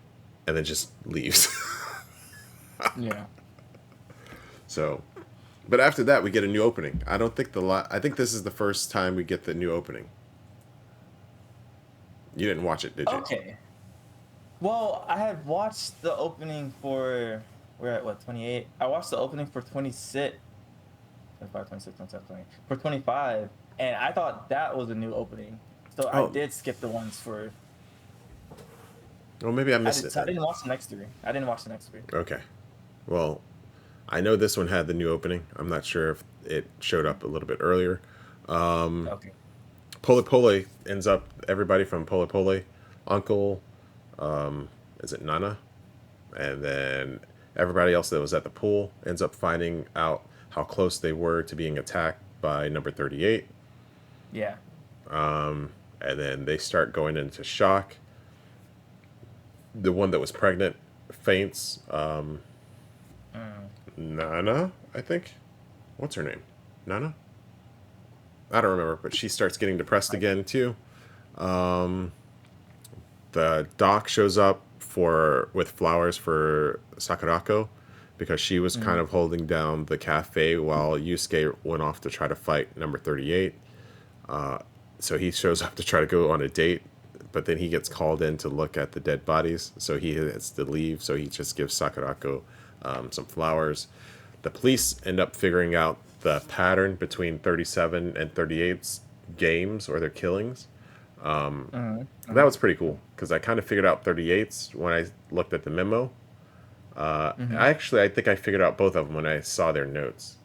and then just leaves. Yeah. So, but after that, we get a new opening. I don't think I think this is the first time we get the new opening. You didn't watch it, did you? Okay. Well, I had watched the opening for... We're at, what, 28? I watched the opening for 26. 25, 26, 27, 20. For 25, and I thought that was a new opening. So I did skip the ones for... Well, maybe I missed it. I didn't watch the next three. Okay. Well, I know this one had the new opening. I'm not sure if it showed up a little bit earlier. Okay. Poli Poli ends up, everybody from Poli Poli, Uncle, is it Nana? And then everybody else that was at the pool ends up finding out how close they were to being attacked by number 38. Yeah. And then they start going into shock. the one that was pregnant faints. Mm. Nana, I think. What's her name? Nana? I don't remember, but she starts getting depressed again too. Um, the doc shows up for with flowers for Sakurako because she was kind Mm. of holding down the cafe while Yusuke went off to try to fight number 38. So he shows up to try to go on a date, but then he gets called in to look at the dead bodies, so he has to leave. So he just gives Sakurako some flowers. The police end up figuring out the pattern between 37 and 38's games or their killings. Mm. That Mm. was pretty cool because I kind of figured out 38's when I looked at the memo. Mm. I think I figured out both of them when I saw their notes.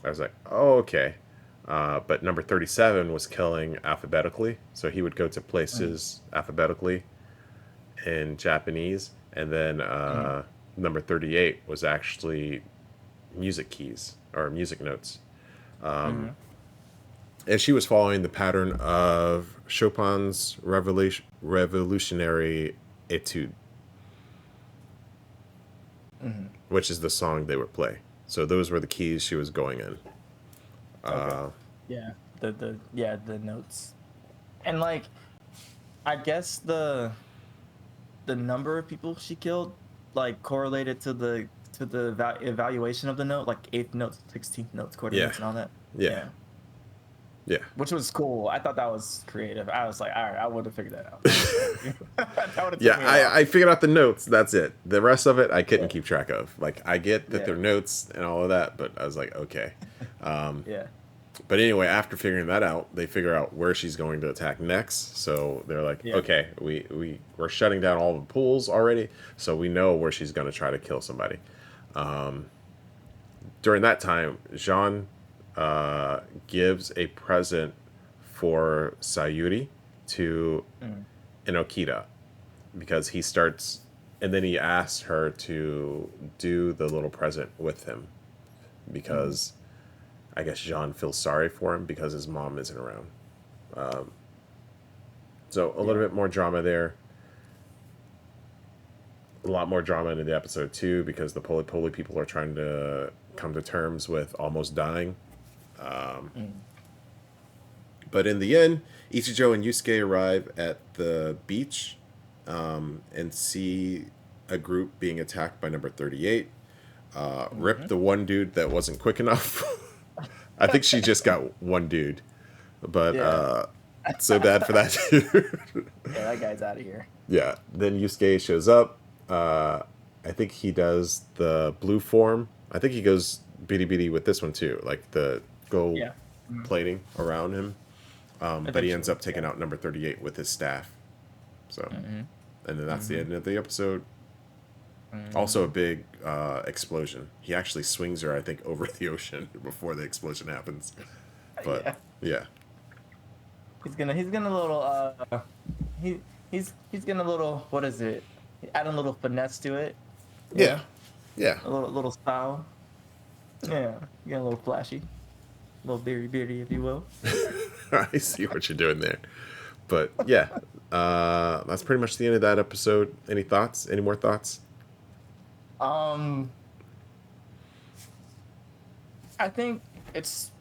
I was like, oh, okay. But number 37 was killing alphabetically, so he would go to Mm. places alphabetically in Japanese, and then Mm. number 38 was actually music keys or music notes. Mm. And she was following the pattern of Chopin's Revolutionary Etude, Mm. which is the song they would play. So those were the keys she was going in. Okay. Yeah. The notes. And like I guess the number of people she killed like correlated to the evaluation of the note, like eighth notes, 16th notes, quarter Yeah, notes, and all that. yeah, Yeah. yeah. Which was cool. I thought that was creative. I was like, all right, I would have figured that out. That would have Yeah, took me a while. I figured out the notes. That's it. The rest of it, I couldn't Yeah. keep track of. Like, I get that Yeah. they're notes and all of that, but I was like, okay. Yeah. But anyway, after figuring that out, they figure out where she's going to attack next. So they're like, Yeah. okay, we're shutting down all the pools already, so we know where she's going to try to kill somebody. During that time, Jean gives a present for Sayuri to Mm. Inokita because he starts, and then he asks her to do the little present with him Mm. because I guess Jean feels sorry for him because his mom isn't around. So a little Yeah. bit more drama there. A lot more drama in the episode too because the Poli people are trying to come to terms with almost dying. Mm. But in the end, Ichijo and Yusuke arrive at the beach and see a group being attacked by number 38. Rip Mhm. the one dude that wasn't quick enough. I think she just got one dude. But Yeah. so bad for that dude. Yeah, that guy's out of here. Yeah. Then Yusuke shows up. I think he does the blue form. I think he goes bitty bitty with this one too, like the gold Yeah. Mm. plating around him. But he ends Eventually. up taking Yeah. out number 38 with his staff. So, Mhm. and then that's the Mhm. end of the episode. Also, a Mhm. big explosion. He actually swings her, I think, over the ocean before the explosion happens. But Yeah. yeah, He's gonna little he's gonna little, what is it? Add a little finesse to it. yeah, Yeah. yeah. A little style. Yeah. Getting a little flashy. A little beery, if you will. I see what you're doing there. But yeah, that's pretty much the end of that episode. Any thoughts? Any more thoughts? Um I think it's,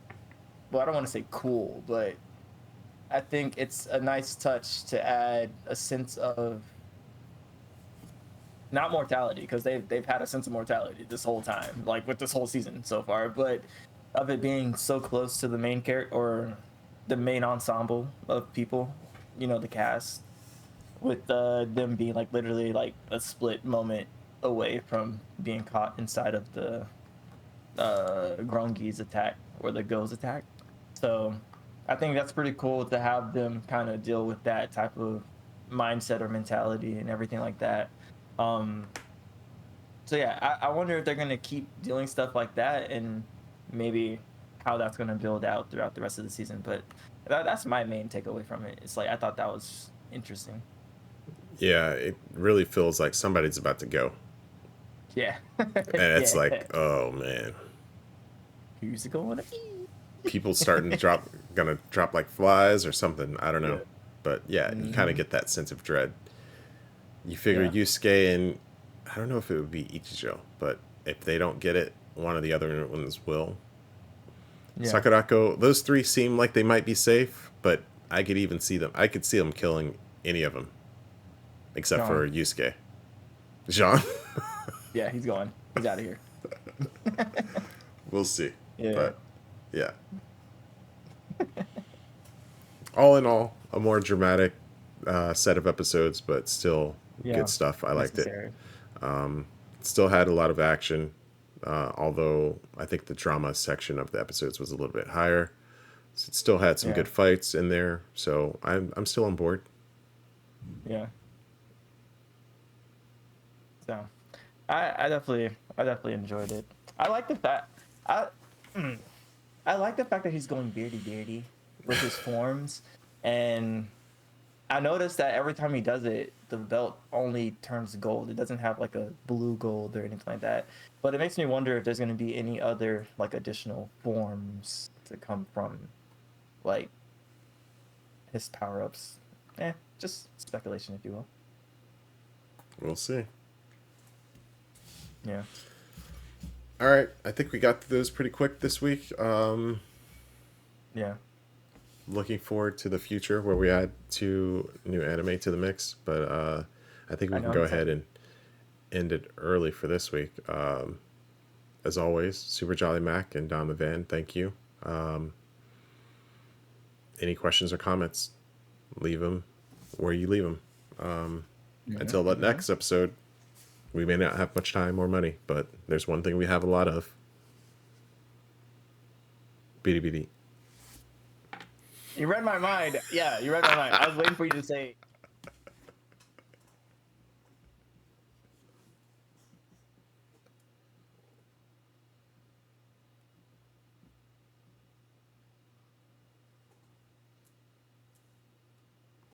well, I don't want to say cool, but I think it's a nice touch to add a sense of not mortality, because they've had a sense of mortality this whole time, like with this whole season so far, but of it being so close to the main character or the main ensemble of people, the cast, with them being like literally like a split moment away from being caught inside of the Grongi's attack or the Go's attack. So I think that's pretty cool to have them kind of deal with that type of mindset or mentality and everything like that. Um, so yeah, I wonder if they're gonna keep doing stuff like that and maybe how that's gonna build out throughout the rest of the season. But that's my main takeaway from it. It's like I thought that was interesting. Yeah, it really feels like somebody's about to go, Yeah. and it's Yeah. like, oh man, Who's it going to be? people starting to gonna drop like flies or something. I don't Yeah. know, but yeah, you kind of Mhm. get that sense of dread. You figure Yeah. Yusuke and I don't know if it would be Ichijo, but if they don't get it, one of the other ones will. Yeah. Sakurako, those three seem like they might be safe, but I could even see them. I could see them killing any of them, except Gone. for Yusuke. Jean, Yeah, he's going. He's out of here. we'll see. Yeah. But yeah, all in all, a more dramatic set of episodes, but still Yeah. good stuff. I liked it. Necessary. Still had a lot of action, although I think the drama section of the episodes was a little bit higher. So it still had some Yeah. good fights in there, so I'm still on board. Yeah. So, I definitely enjoyed it. I like the fact I mm, I like the fact that he's going beardy with his forms, and I noticed that every time he does it, the belt only turns gold. It doesn't have like a blue gold or anything like that. But it makes me wonder if there's going to be any other like additional forms to come from like his power ups. Just speculation, if you will. We'll see. Yeah. All right, I think we got through those pretty quick this week. Yeah. Looking forward to the future where we add 2 new anime to the mix, but I think we I know. can I'm go ahead excited. and end it early for this week. As always, superjollymac and DonTheVan, thank you. Any questions or comments, leave them where you leave them. Yeah. Until the Yeah. next episode, we may not have much time or money, but there's one thing we have a lot of. BD BD. You read my mind. Yeah, you read my mind. I was waiting for you to say